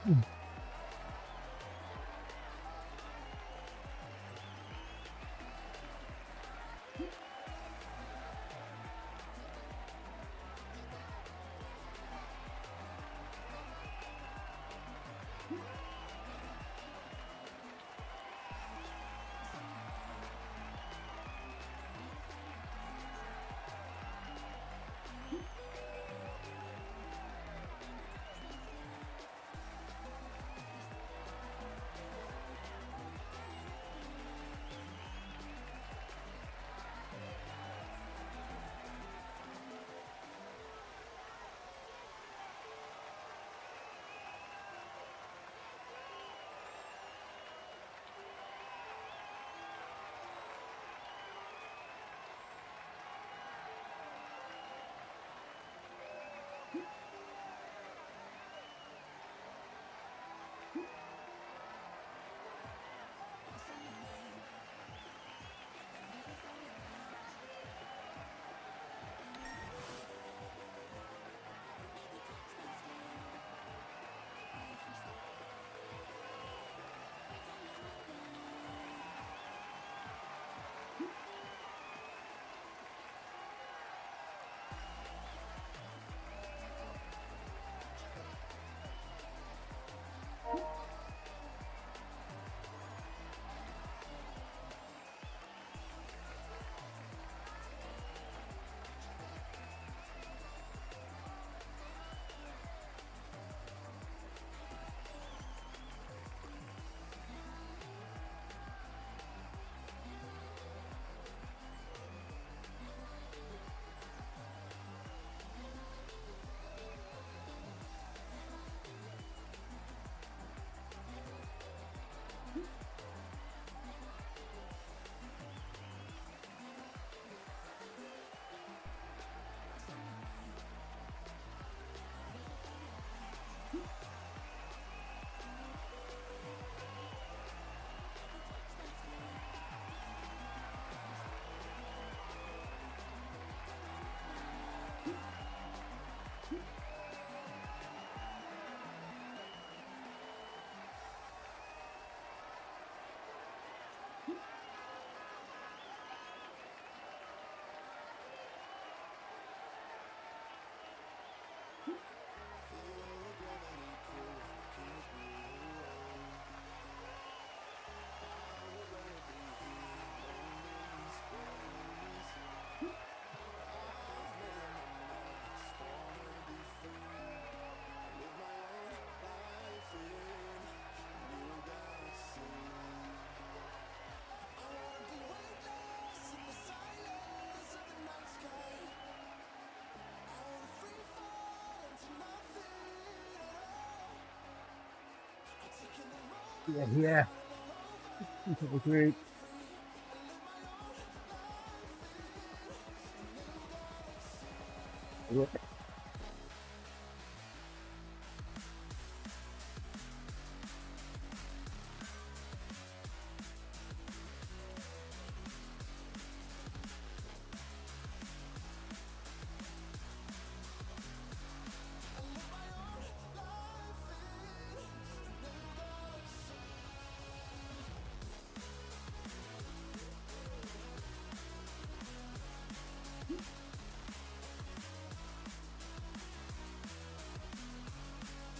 Yeah. Into the group. Yeah.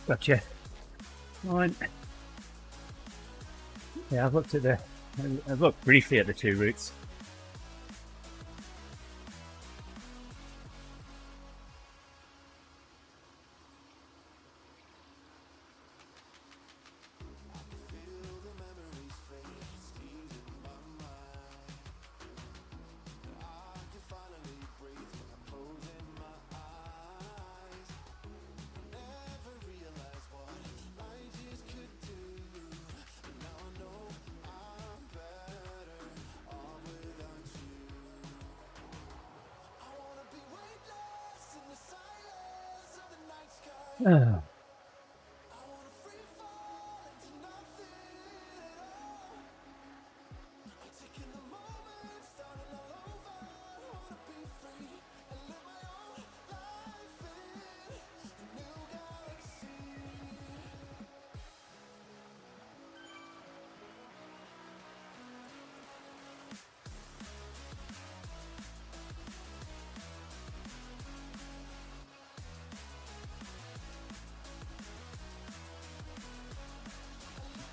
Gotcha. Right. Yeah, I've looked briefly at the two routes. Oh.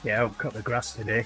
Yeah, I've cut the grass today.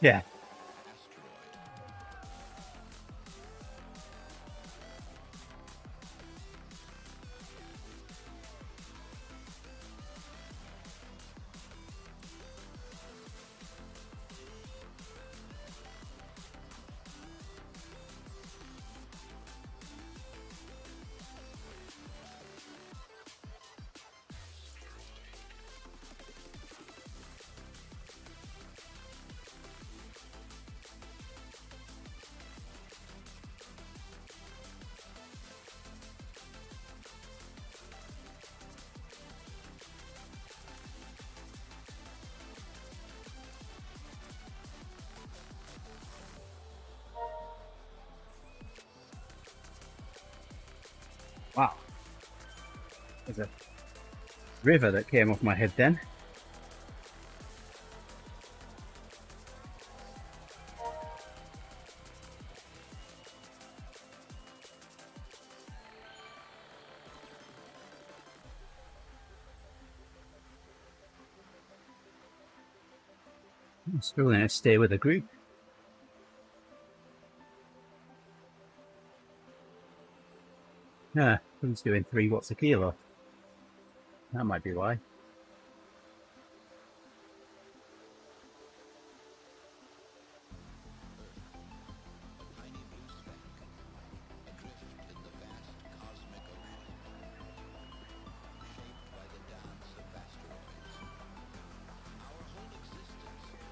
Yeah. Wow. There's a river that came off my head then. I'm still going to stay with the group. Yeah, who's doing 3 watts a kilo? That might be why.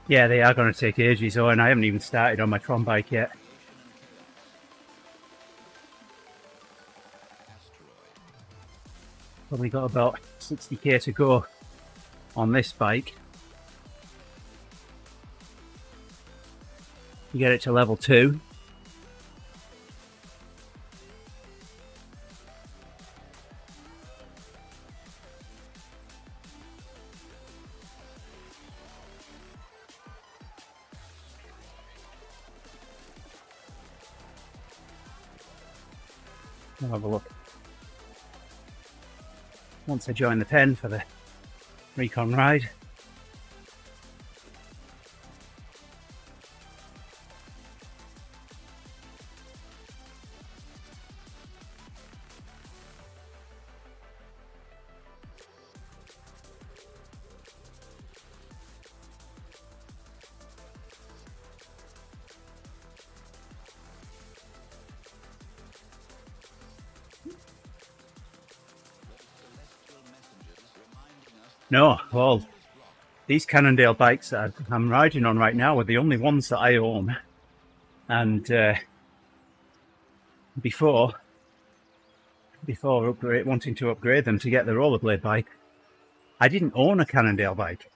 Yeah, they are going to take ages, and I haven't even started on my Tron bike yet. Probably got about 60k to go on this bike. You get it to level 2. I'll have a look once I join the pen for the recon ride. No, well, these Cannondale bikes that I'm riding on right now are the only ones that I own. And before wanting to upgrade them to get the rollerblade bike, I didn't own a Cannondale bike.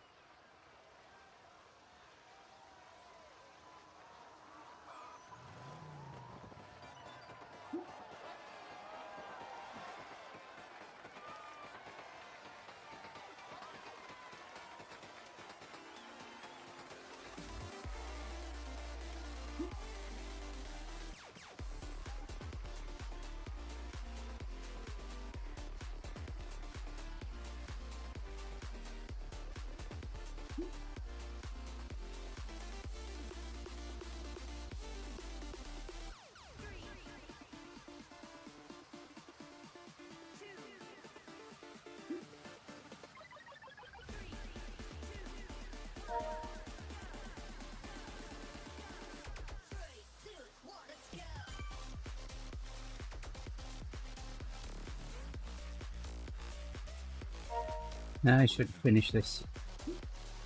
Now I should finish this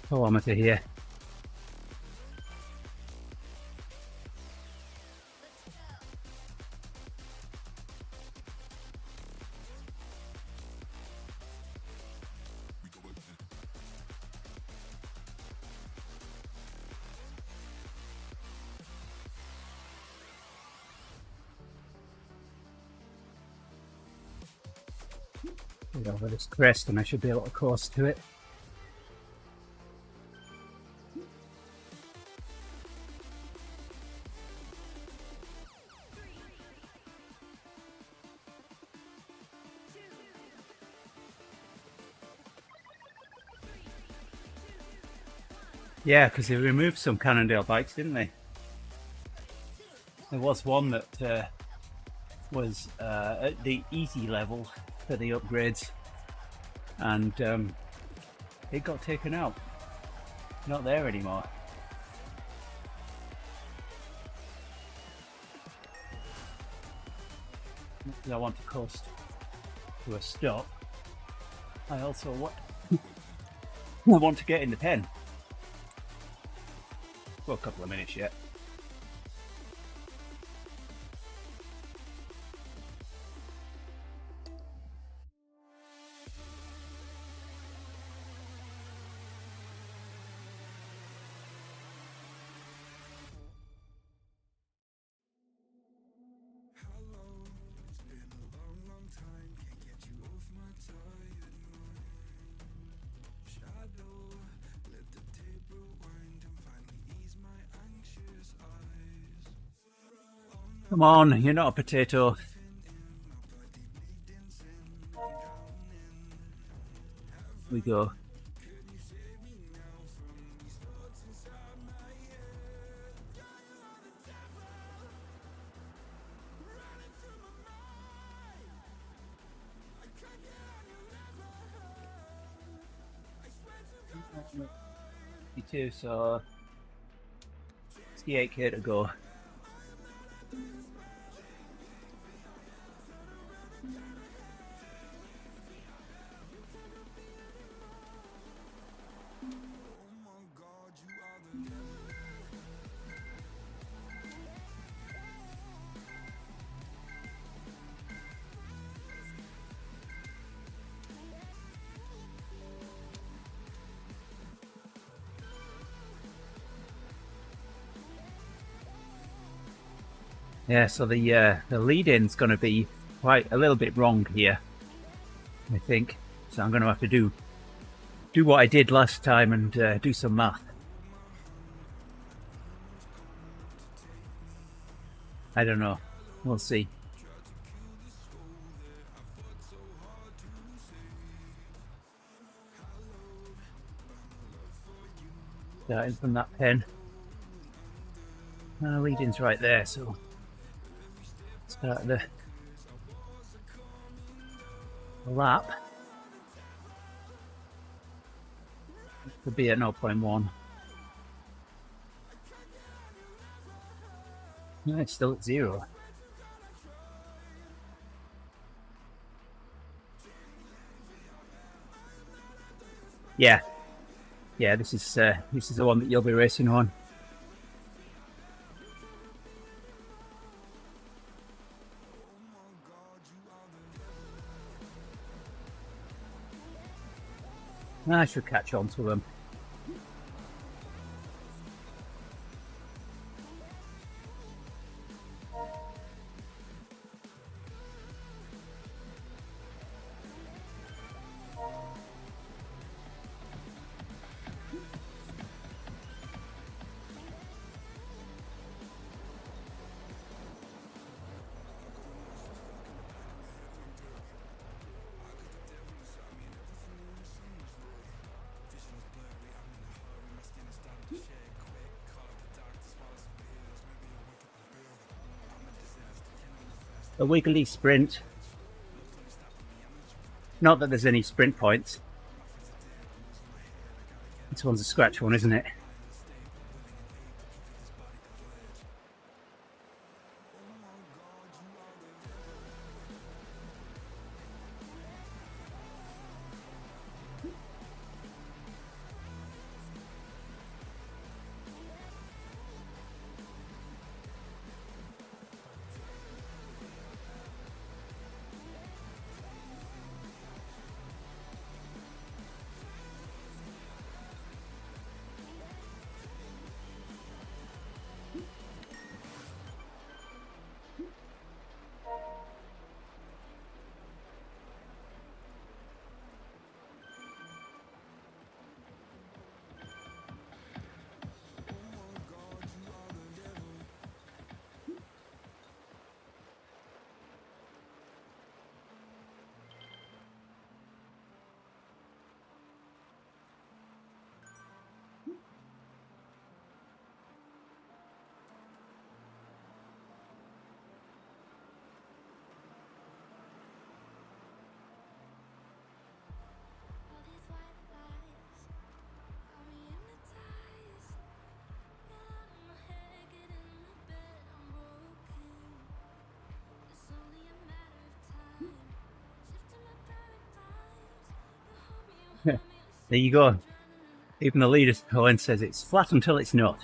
kilometre here. Get over this crest and I should be able to course to it. Yeah, because they removed some Cannondale bikes, didn't they? There was one that was at the easy level for the upgrades, and it got taken out. Not there anymore. I want to coast to a stop. I also want to get in the pen. Well, a couple of minutes yet. Come on, you're not a potato. We go. Me too, so 68k to go. Yeah, so the lead-in's going to be quite a little bit wrong here, I think. So I'm going to have to do what I did last time and do some math. I don't know. We'll see. Starting from that pen. Lead-in's right there, so start the lap. Could be at 0.1. No, it's still at 0. Yeah, this is the one that you'll be racing on. I should catch on to them. A wiggly sprint. Not that there's any sprint points. This one's a scratch one, isn't it? There you go. Even the leader's Cohen says it's flat until it's not.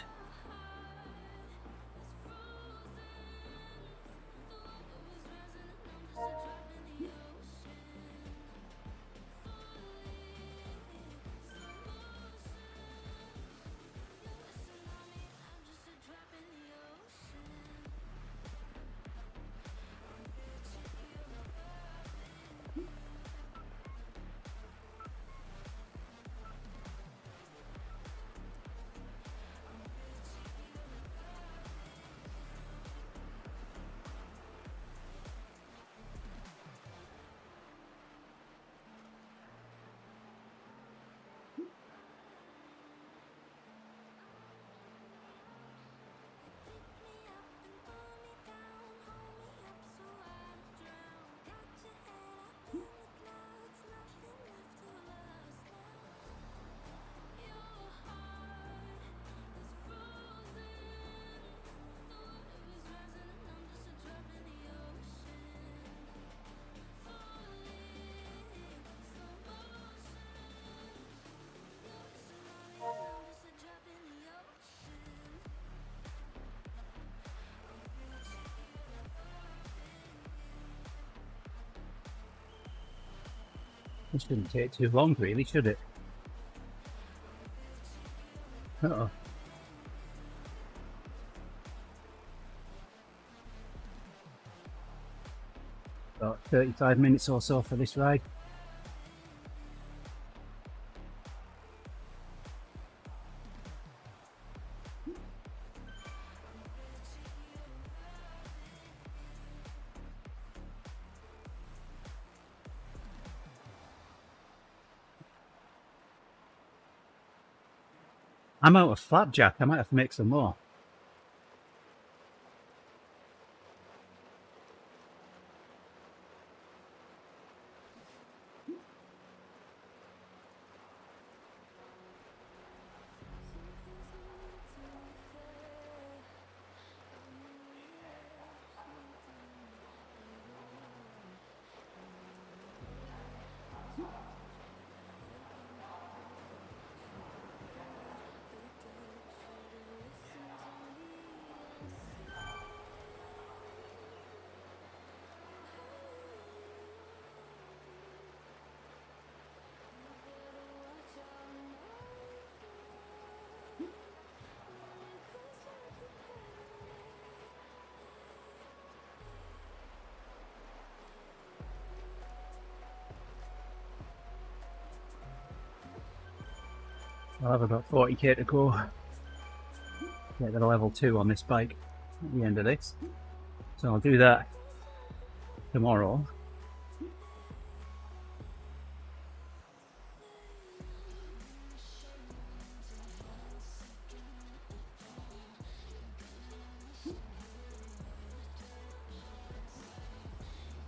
It shouldn't take too long, really, should it? Uh-oh. About 35 minutes or so for this ride. I'm out of flapjack. I might have to make some more. I'll have about 40k to go. Get the level 2 on this bike at the end of this. So I'll do that tomorrow.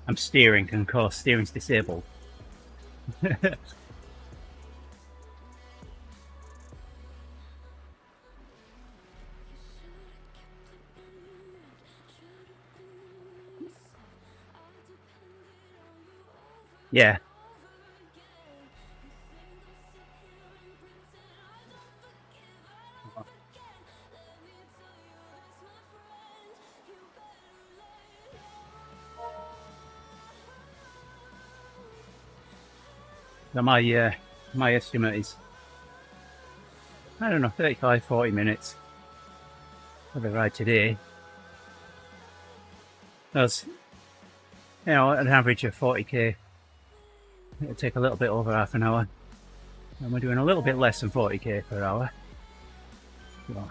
I'm steering, and of course steering's disabled. Yeah. So my estimate is, I don't know, 35-40 minutes for the ride today. That's, you know, an average of 40k. It'll take a little bit over half an hour, and we're doing a little bit less than 40k per hour. So,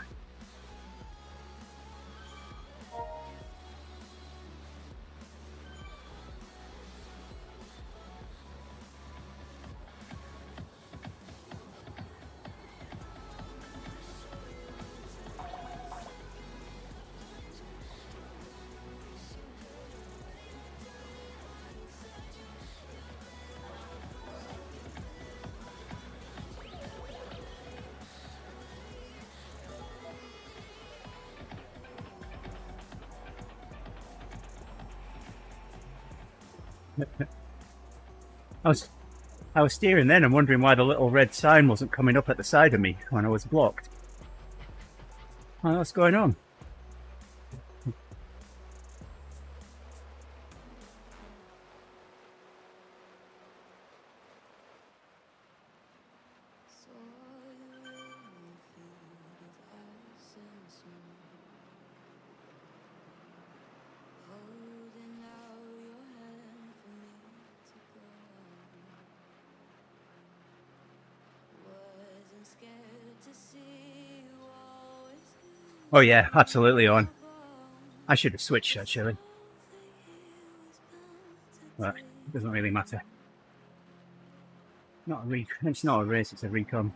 I was steering then and wondering why the little red sign wasn't coming up at the side of me when I was blocked. What's going on? Oh yeah, absolutely on. I should have switched actually, but it doesn't really matter. It's not a race, it's a recon.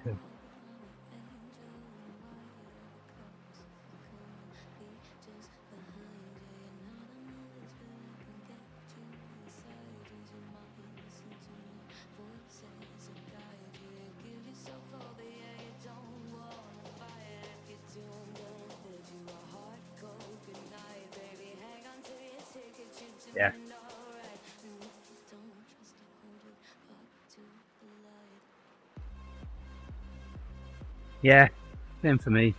Yeah. Yeah, same for me.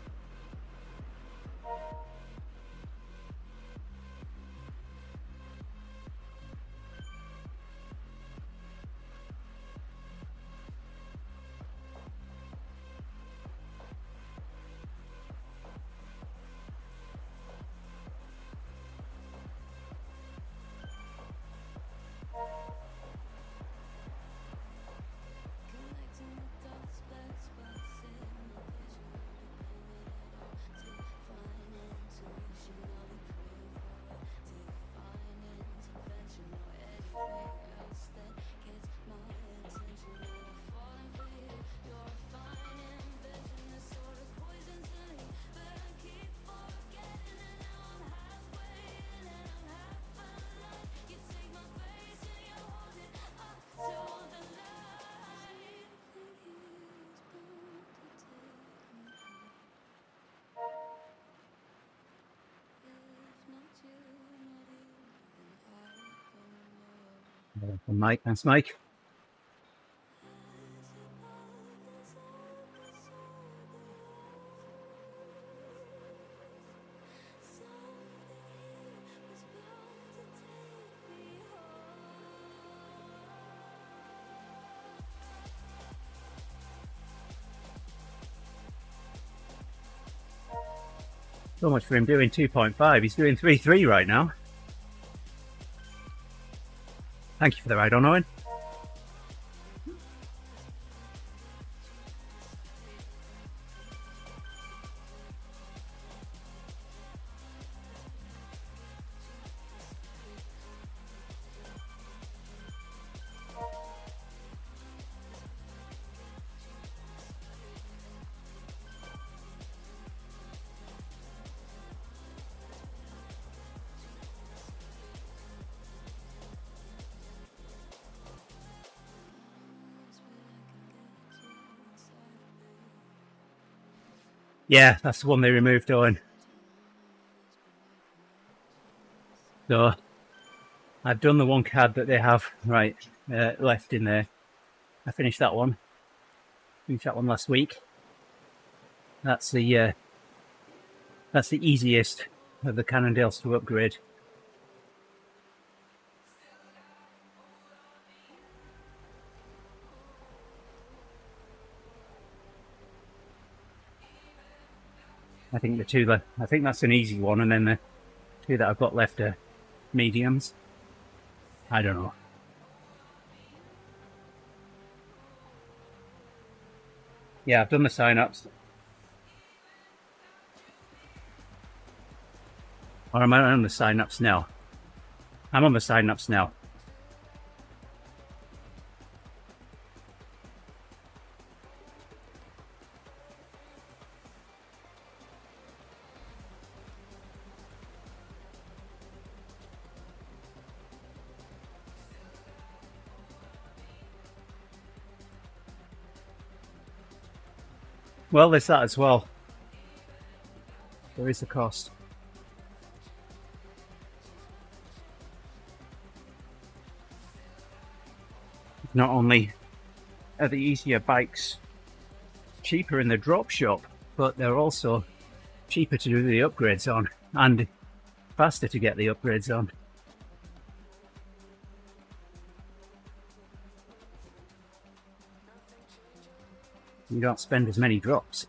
Mike, thanks Mike. So much for him doing 2.5. He's doing 3.3 right now. Thank you for the ride on, Owen. Yeah, that's the one they removed, Owen. So I've done the one card that they have left in there. I finished that one. Finished that one last week. That's the easiest of the Cannondales to upgrade. I think I think that's an easy one, and then the two that I've got left are mediums. I don't know. Yeah, I've done the sign-ups. Or am I on the sign-ups now? I'm on the sign-ups now. Well, there's that as well. There is the cost. Not only are the easier bikes cheaper in the drop shop, but they're also cheaper to do the upgrades on and faster to get the upgrades on. You don't spend as many drops.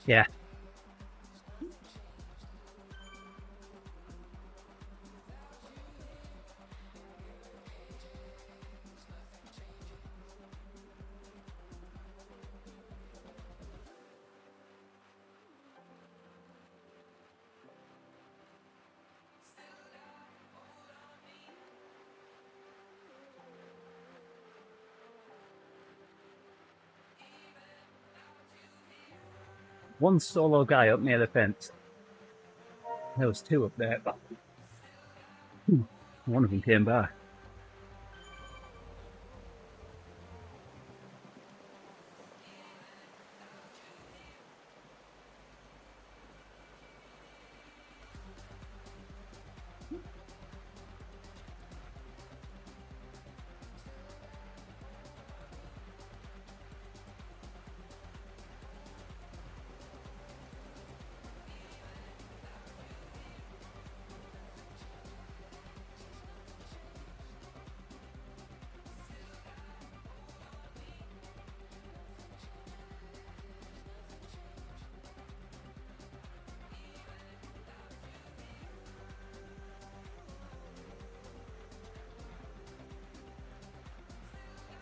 Yeah. One solo guy up near the fence. There was two up there, but one of them came by.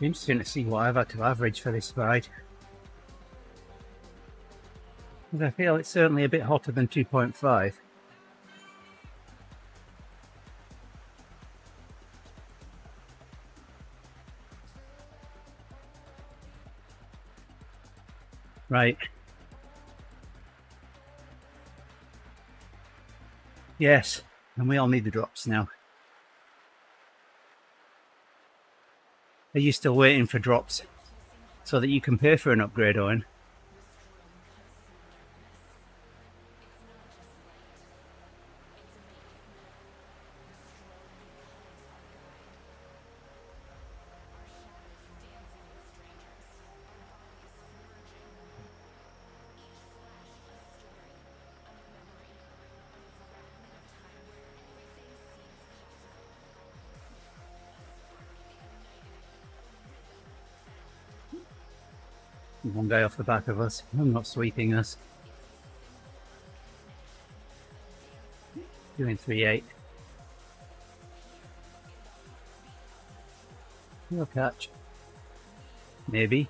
Interesting to see what I've had to average for this ride. Because I feel it's certainly a bit hotter than 2.5. Right. Yes, and we all need the drops now. Are you still waiting for drops so that you can pay for an upgrade, Owen? One guy off the back of us. I'm not sweeping us. Doing 3.8. He'll catch. Maybe.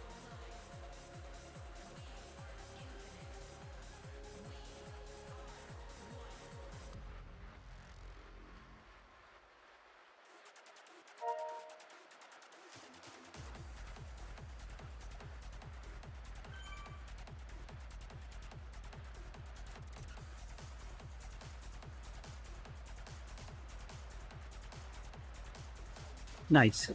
Nice.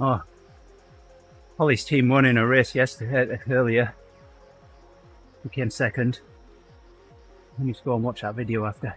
Oh, Holly's team won in a race yesterday, earlier. He came second. I need to go and watch that video after.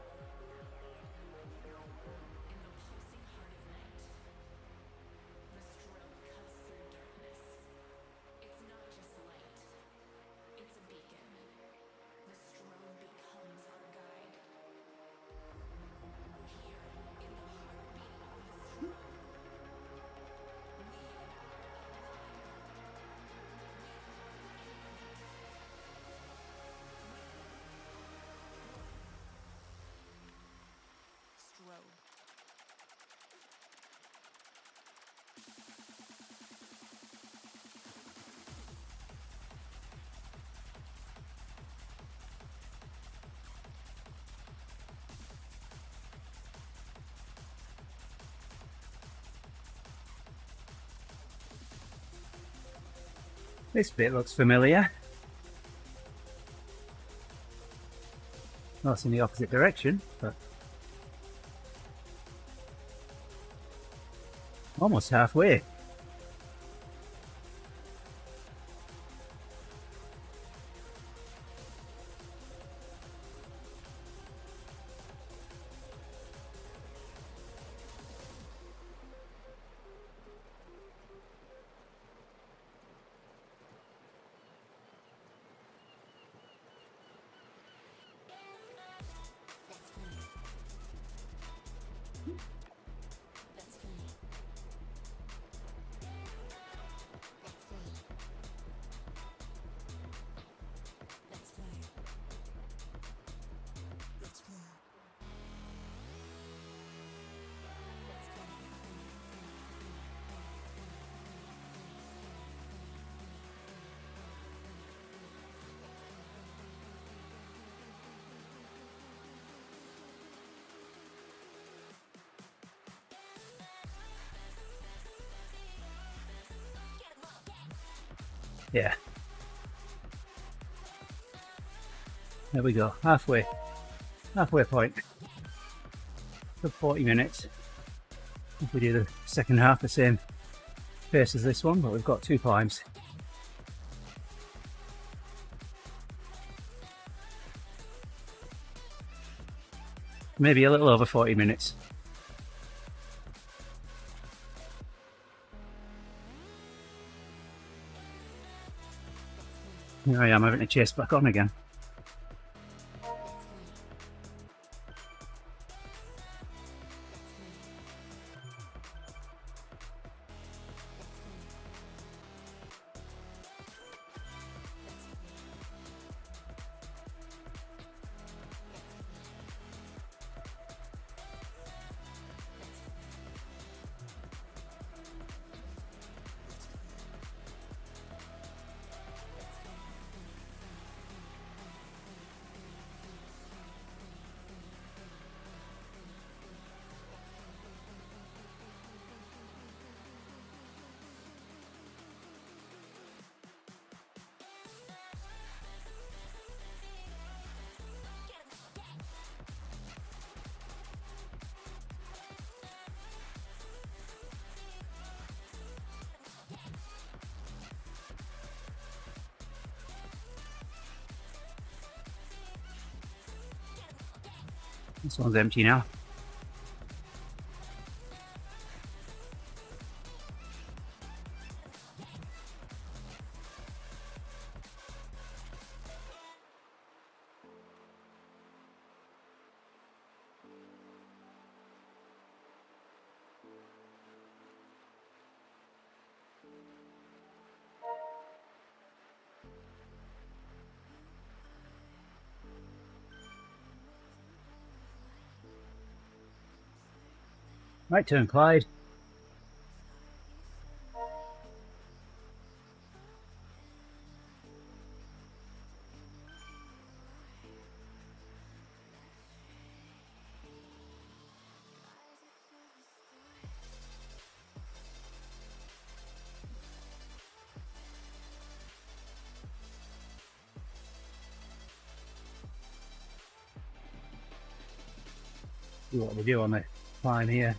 This bit looks familiar. Well, it's in the opposite direction, but almost halfway. Yeah. There we go. Halfway point. For 40 minutes. If we do the second half the same pace as this one, but we've got 2 climbs. Maybe a little over 40 minutes. Here I am having to chase back on again. This one's empty now. Right turn, Clyde. See what we do on the climb here.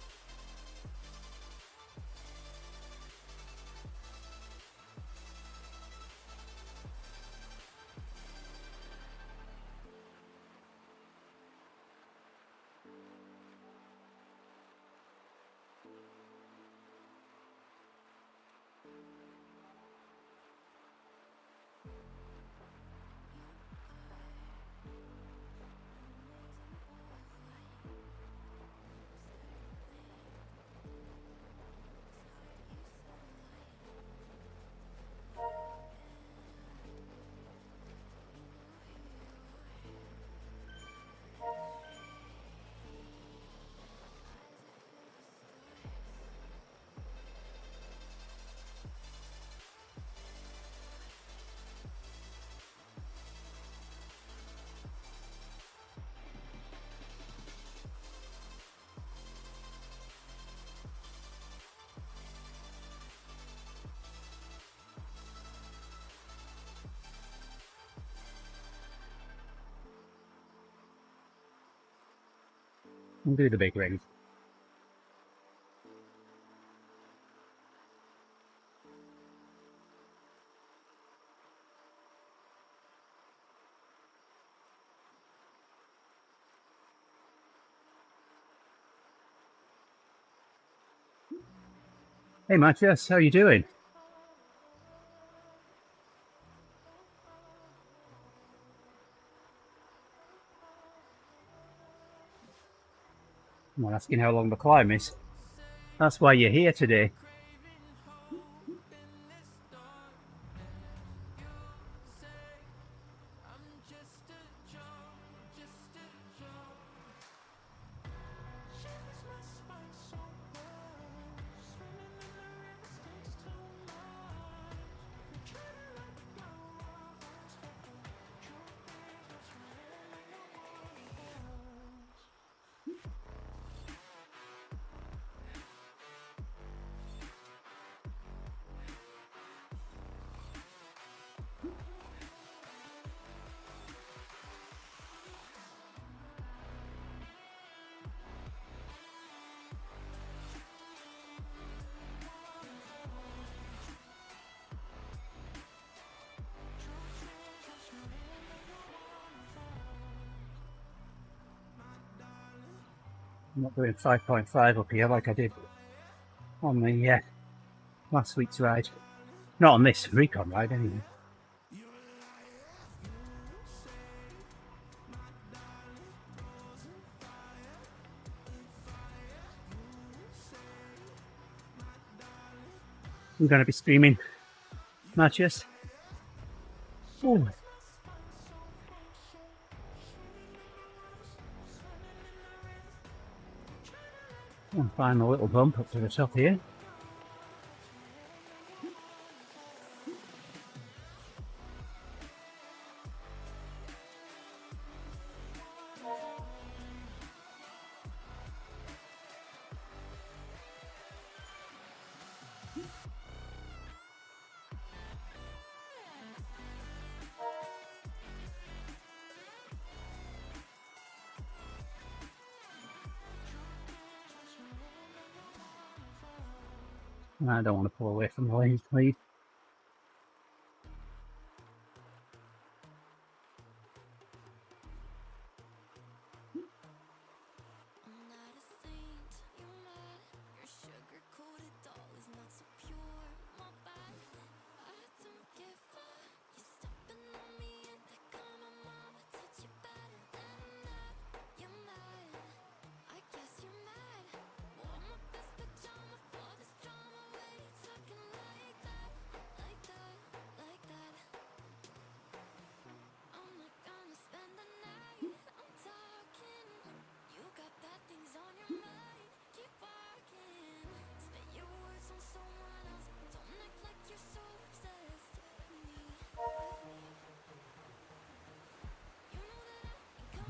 We'll do the big ring. Hey Matthias, how are you doing? I'm not asking how long the climb is. That's why you're here today. I'm not doing 5.5 up here like I did on the last week's ride. Not on this recon ride anyway. I'm going to be streaming matches. Ooh. One final little bump up to the top here. I don't want to pull away from the lead.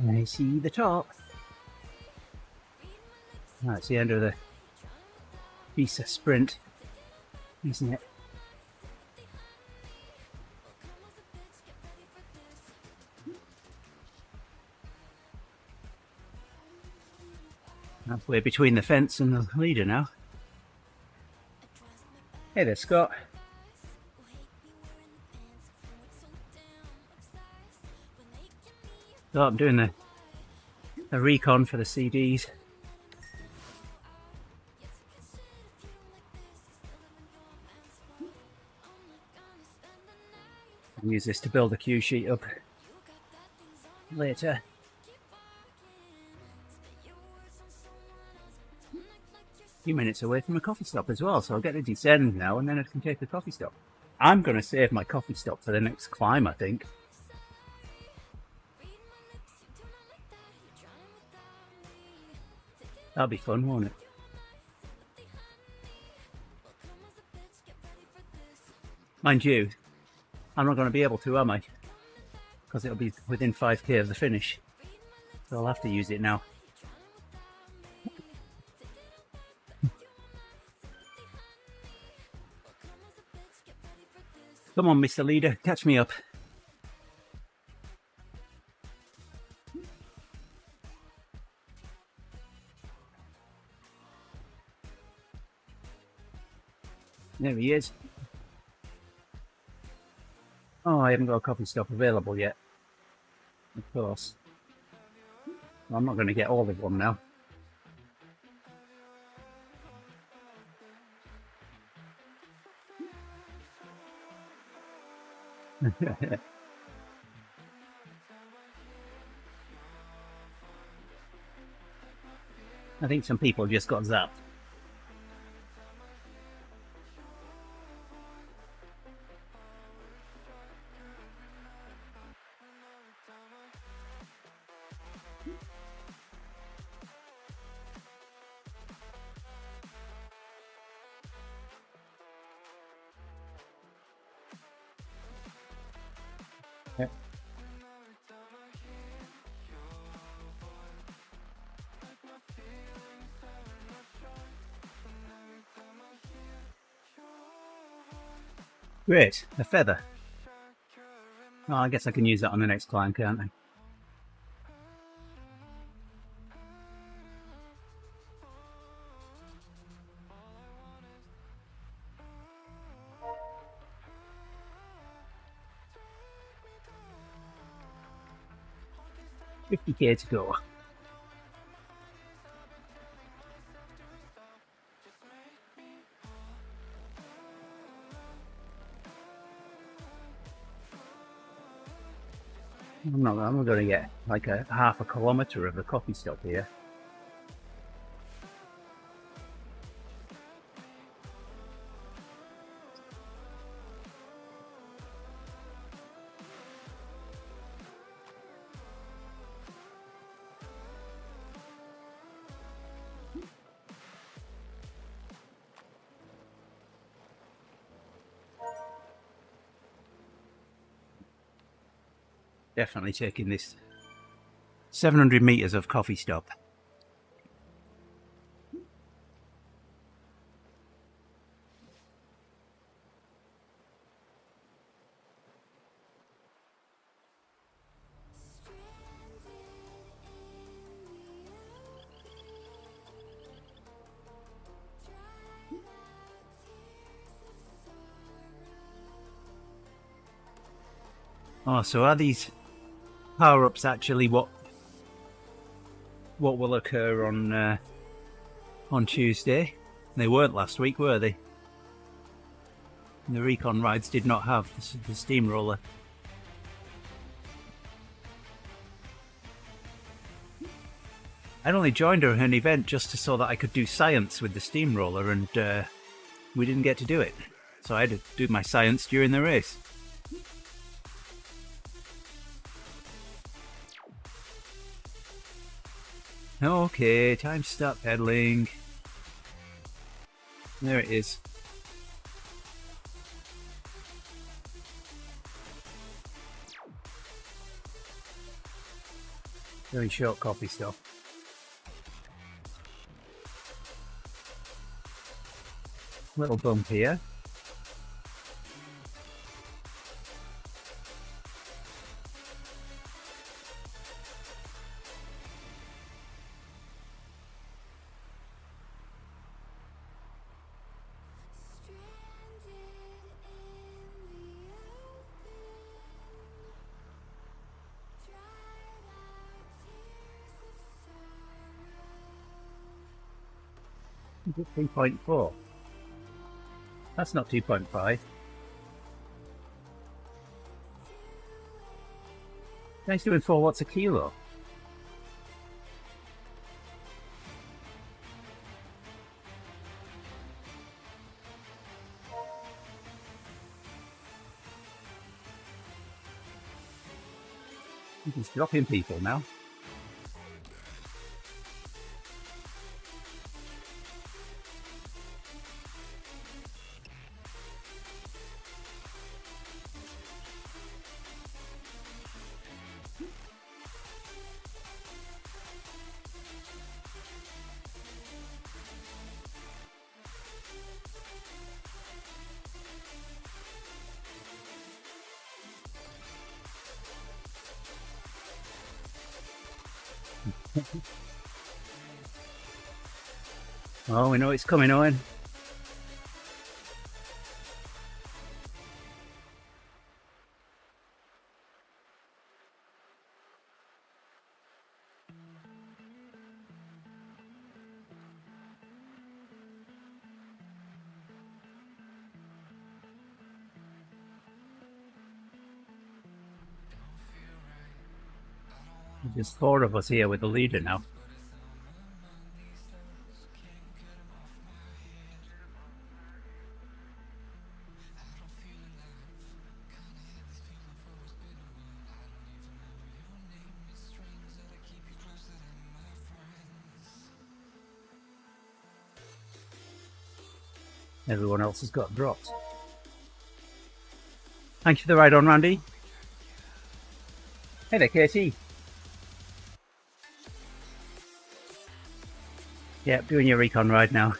I see the top. That's the end of the Visa sprint, isn't it? Halfway between the fence and the leader now. Hey there, Scott. So I'm doing the recon for the CDs. I'll use this to build a cue sheet up later. A few minutes away from a coffee stop as well, so I'll get to descend now and then I can take a coffee stop. I'm going to save my coffee stop for the next climb, I think. That'll be fun, won't it? Mind you, I'm not going to be able to, am I? Because it'll be within 5k of the finish. So I'll have to use it now. Come on, Mr. Leader, catch me up. There he is. Oh, I haven't got a coffee stop available yet. Of course. Well, I'm not going to get all of one now. I think some people just got zapped. Yep. Great, a feather. Oh, I guess I can use that on the next climb, can't I? $50k to go. I'm not going to get like a half a kilometre of a coffee stop here. Definitely taking this 700 metres of coffee stop. Oh, so are these power-ups actually what will occur on Tuesday? They weren't last week, were they? The recon rides did not have the steamroller. I'd only joined her in an event just so that I could do science with the steamroller, and we didn't get to do it. So I had to do my science during the race. Okay, time to start pedaling. There it is. Very short coffee stop. Little bump here. Is it 3.4? That's not 2.5. Guy's doing 4 watts a kilo. He's dropping people now. Oh, we know it's coming, Owen. There's 4 of us here with the leader now. Everyone else has got dropped. Thank you for the ride on, Randy. Hey there, Katie. Yep, doing your recon ride now.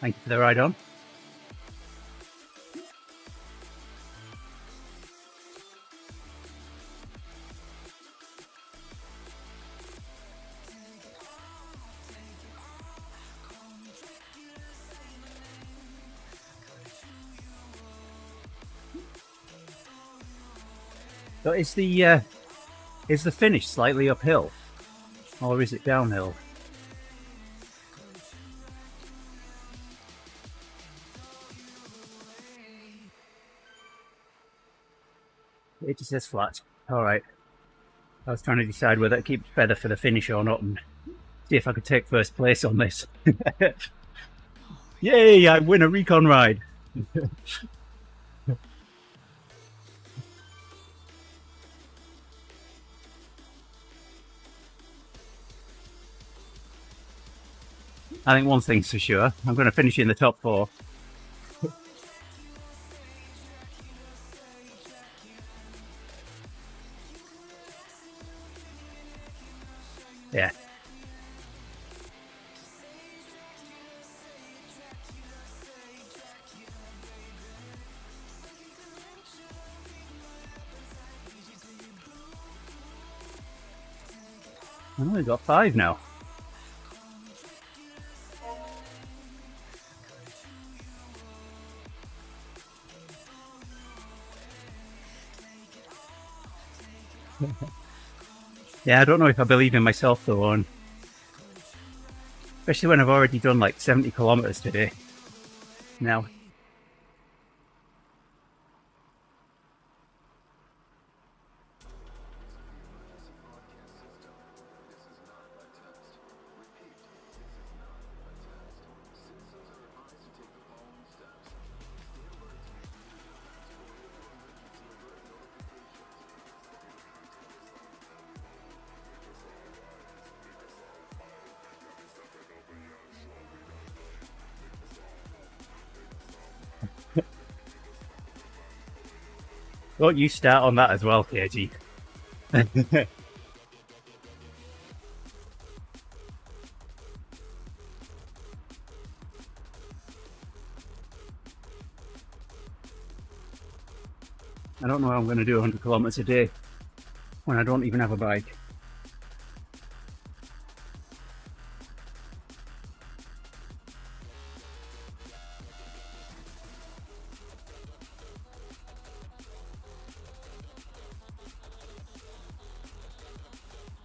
Thank you for the ride on. So is the finish slightly uphill, or is it downhill? It just says flat. All right. I was trying to decide whether to keep feather for the finish or not, and see if I could take first place on this. Yay! I win a recon ride. I think one thing's for sure, I'm going to finish in the top 4. Yeah. I've only got 5 now. Yeah, I don't know if I believe in myself though, and especially when I've already done like 70 kilometers today. Now. Don't you start on that as well, KG. I don't know how I'm going to do 100 kilometers a day when I don't even have a bike.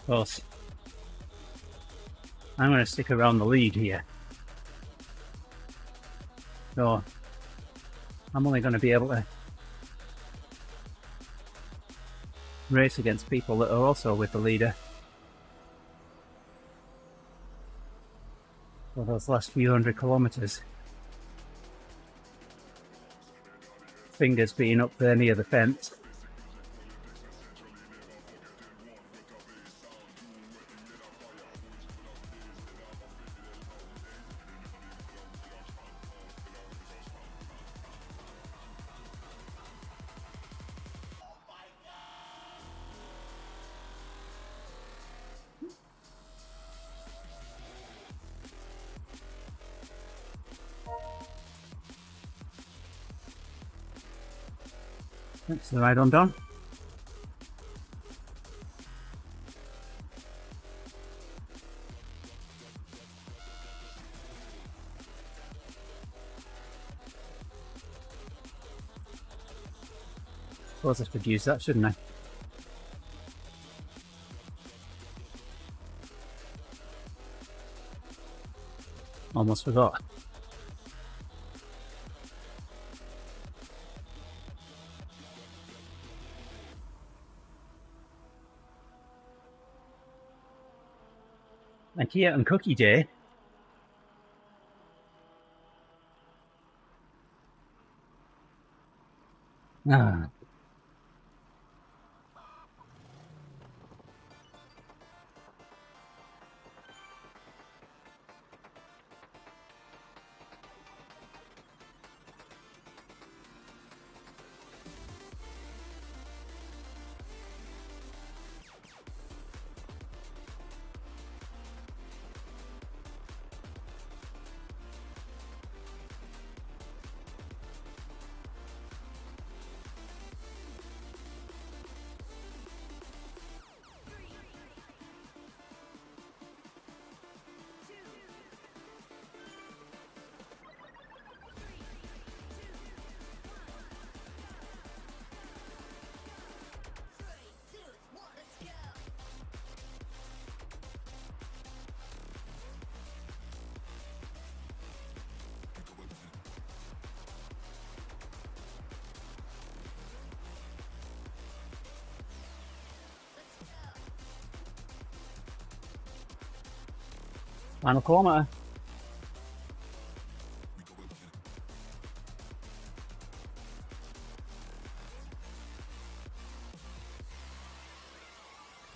Of course, I'm going to stick around the lead here. So I'm only going to be able to race against people that are also with the leader for those last few 100 kilometers. Fingers being up there near the fence. That's the ride on done. Suppose I could use that, shouldn't I? Almost forgot. and here on Cookie Day, final kilometre.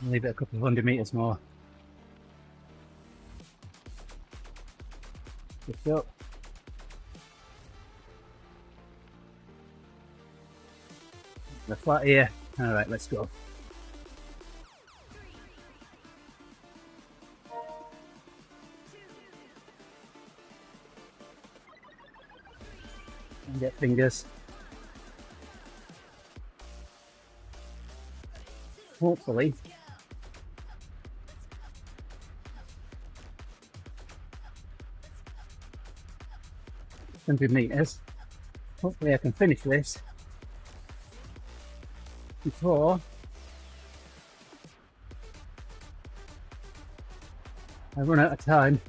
Leave it a couple of 100 metres more. Lift up. The flat here. Alright, let's go. And get fingers. Hopefully. $100 Hopefully I can finish this before I run out of time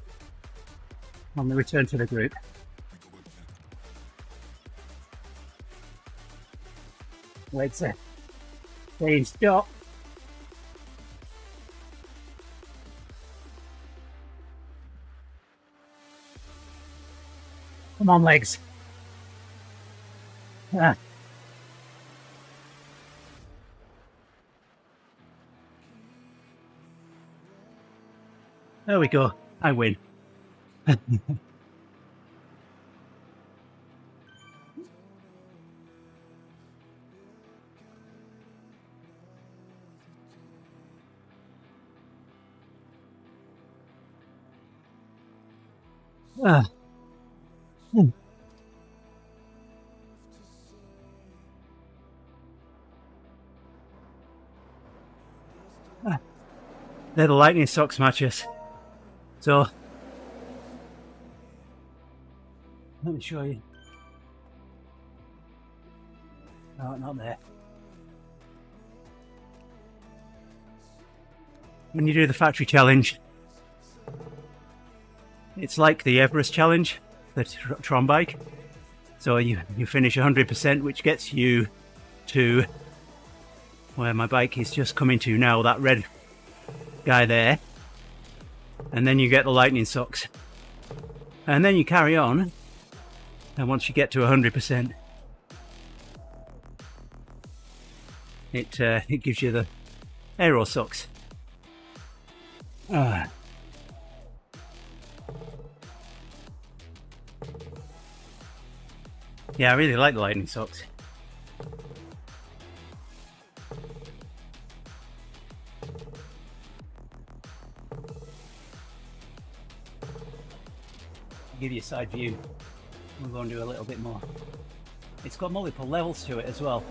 on the return to the group. Legs are staying stop. Come on, legs. There we go. I win. They're the lightning socks matches. So let me show you. No, not there. When you do the factory challenge, it's like the Everest challenge, the Tron bike. So you finish 100%, which gets you to where my bike is just coming to now, that red guy there. And then you get the lightning socks. And then you carry on. And once you get to 100%, it gives you the aero socks. Yeah, I really like the lightning socks. Give you a side view. We'll go and do a little bit more. It's got multiple levels to it as well.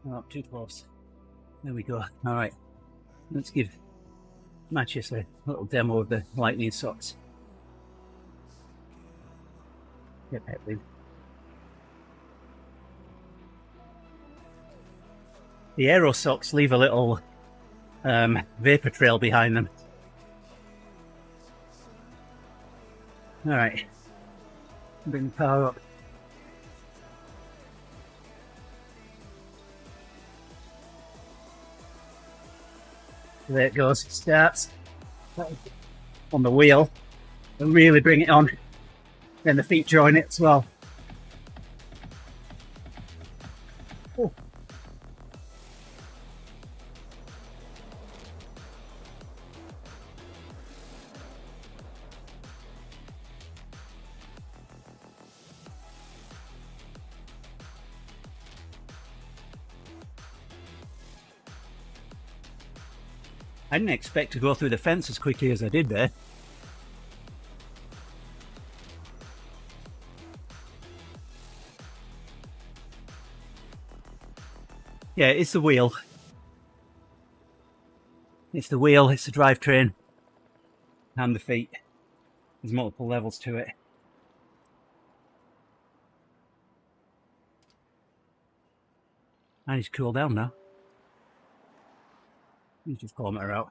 Not too close. There we go. All right, let's give Matches a little demo of the lightning socks. Get that, please. The aero socks leave a little vapor trail behind them. All right, bring the power up. There it goes. It starts on the wheel and really bring it on. Then the feet join it as well. Oh. I didn't expect to go through the fence as quickly as I did there. Yeah, it's the wheel. It's the wheel, it's the drivetrain, and the feet. There's multiple levels to it. I need to cool down now. You just kilometre out.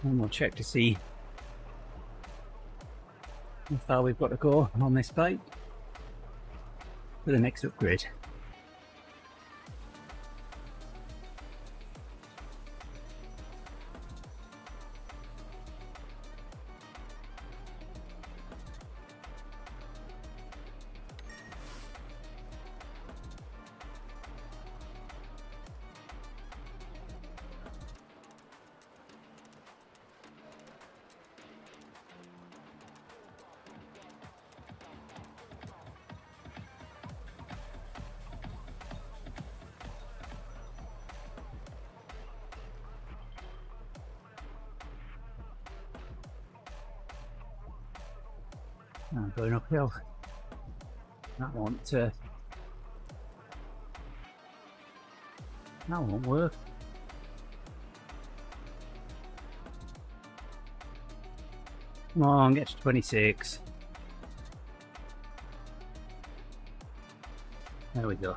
And we'll check to see how far we've got to go on this bike for the next upgrade. I'm going uphill. That won't work. Come on, get to 26. There we go.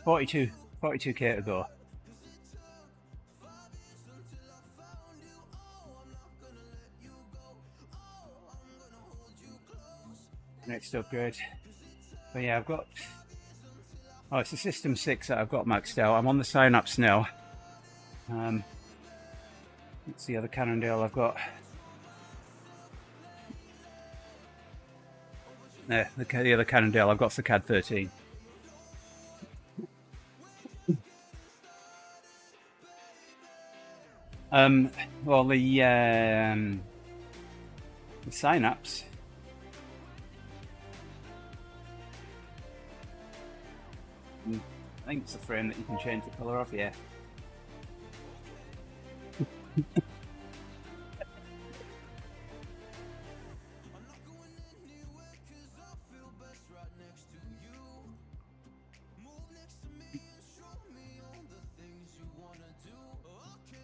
Forty-two K to go. Next upgrade. But yeah, I've got... Oh, it's the System 6 that I've got maxed out. I'm on the Synapse now. It's the other Cannondale I've got. There, the other Cannondale I've got's the CAD 13. Well, the Synapse. I think it's the frame that you can change the colour of, yeah.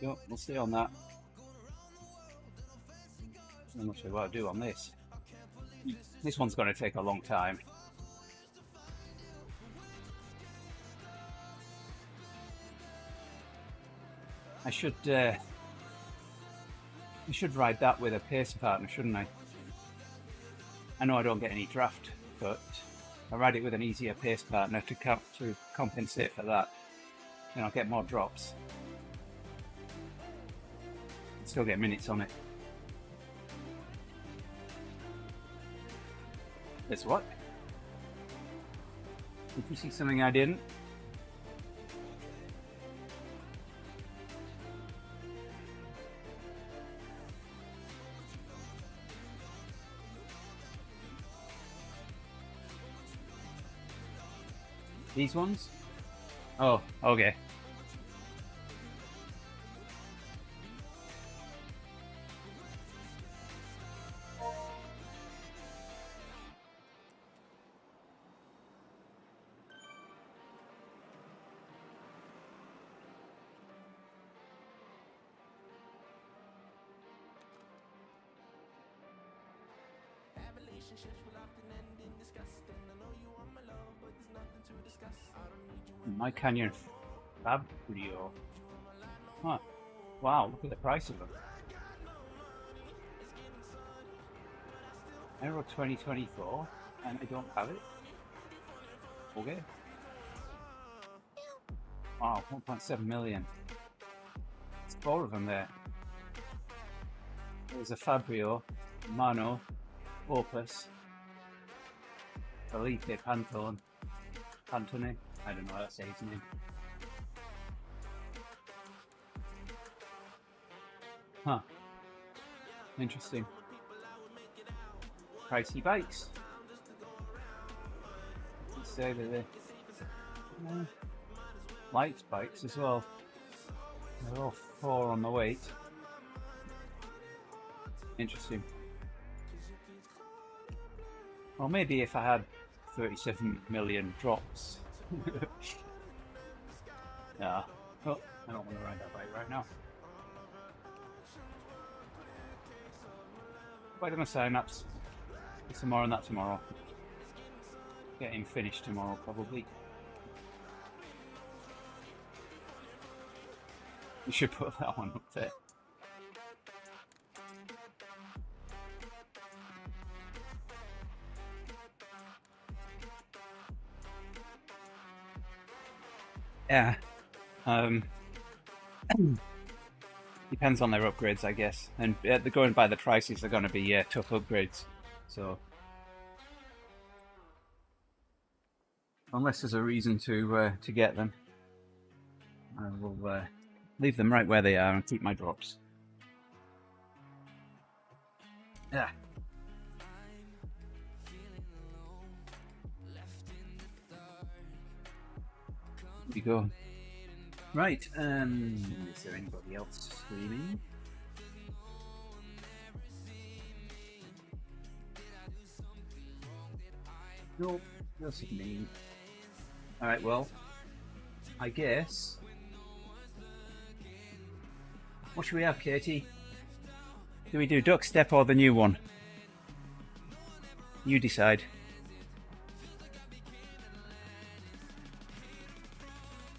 Yep, we'll stay on that. I'm not sure what I'll do on this. This one's going to take a long time. I should ride that with a pace partner, shouldn't I? I know I don't get any draft, but I ride it with an easier pace partner to compensate for that. Then I'll get more drops. Still get minutes on it. It's what? Did you see something I didn't? These ones? Oh, okay. My Canyon Fabrio. Huh. Wow, look at the price of them. Euro 2024, and I don't have it. Okay. Wow, 1.7 million. There's 4 of them there. There's a Fabrio, Mano, Opus, Felipe Pantone, Pantone. I don't know how to say his name. Huh. Interesting. Pricey bikes. Let's say that they're light bikes as well. They're all 4 on the weight. Interesting. Well, maybe if I had 37 million drops. Yeah. Oh, I don't want to ride that bike right now. Why don't I sign up tomorrow and that tomorrow? Getting finished tomorrow probably. You should put that one up there. Yeah. Depends on their upgrades, I guess. And they're going by the prices, they're going to be tough upgrades. So, unless there's a reason to get them, I will leave them right where they are and keep my drops. Yeah. Here we go. Right, is there anybody else streaming? Nope, just me. Alright, well, I guess. What should we have, Katie? Do we do duck step or the new one? You decide.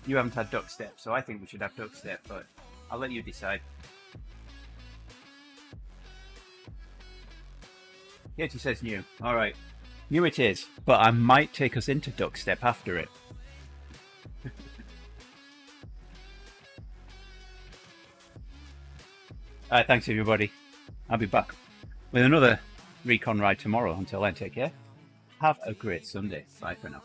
You haven't had duck step, so I think we should have duck step, but I'll let you decide. Katie says new. Alright. New it is, but I might take us into duck step after it. Alright, thanks everybody. I'll be back with another recon ride tomorrow. Until then, take care. Have a great Sunday. Bye for now.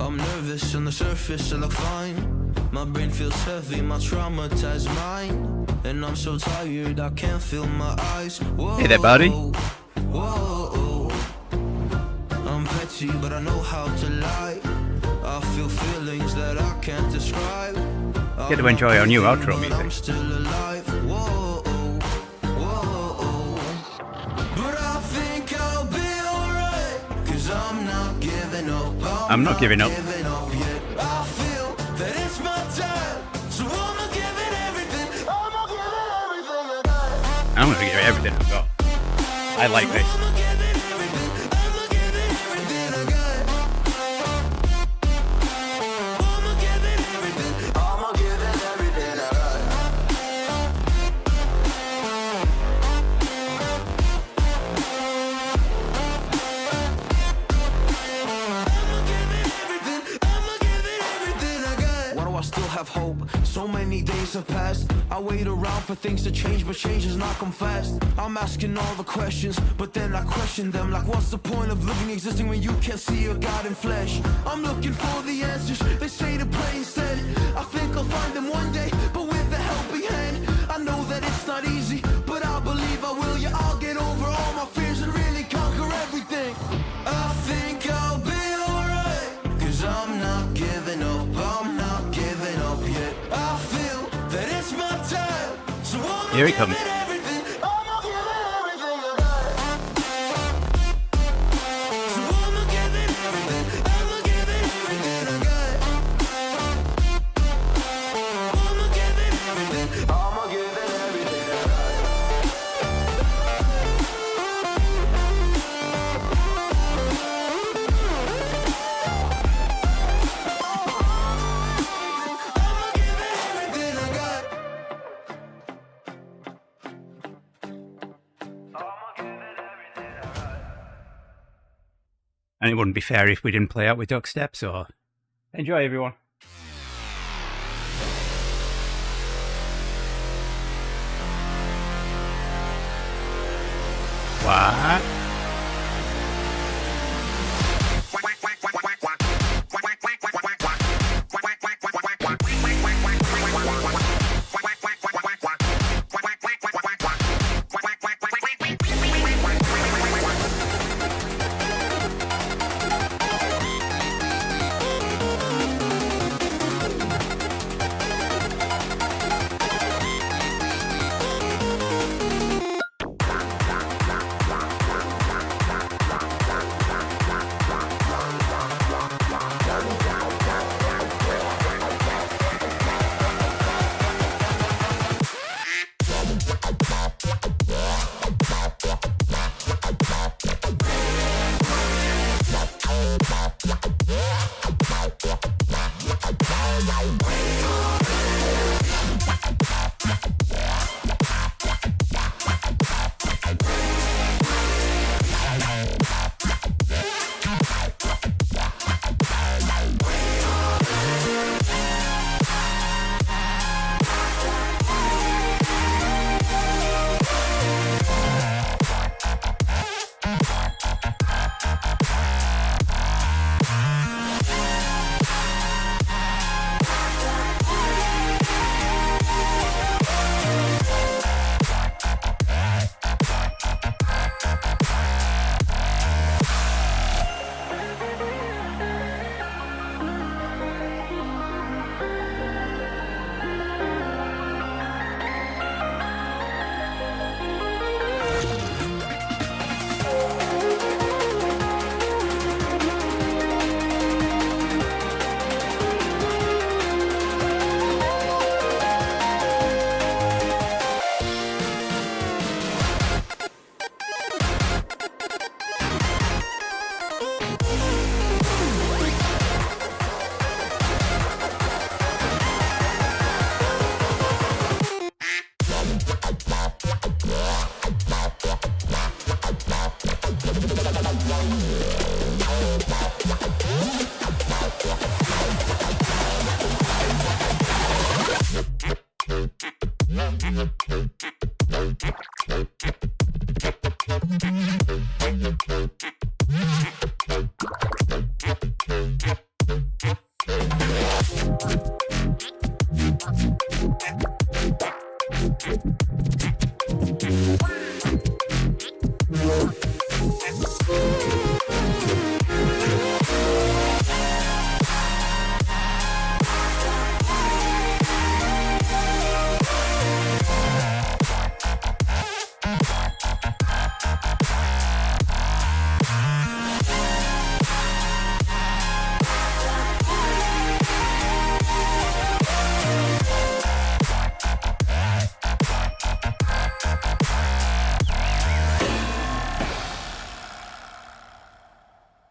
I'm nervous on the surface, I look fine. My brain feels heavy, my traumatized mind. And I'm so tired, I can't feel my eyes. Whoa, hey there, buddy. Whoa. I'm petty, but I know how to lie. I feel feelings that I can't describe. Get to enjoy our new outro music. I'm still alive. Whoa. But I think I'll be alright, 'cause I'm not giving up. I'm not giving up. I feel that it's my time, so I'ma give it everything. I'ma give it everything I got. I'm gonna give it everything I've got. I like this. I'ma give it everything. I'ma give it everything I got. I'ma give it everything. I'ma give it everything I got. Why do I still have hope? So many days have passed. I wait around for things to change, but change has not come fast. I'm asking all the questions, but then I question them. Like, what's the point of living, existing when you can't see your God in flesh? I'm looking for the answers, they say to pray instead. I think I'll find them one day, but with a helping hand. I know that it's not easy, but I believe I will. Yeah, I'll get over all my Here he comes. And it wouldn't be fair if we didn't play out with duck step, so enjoy everyone. What?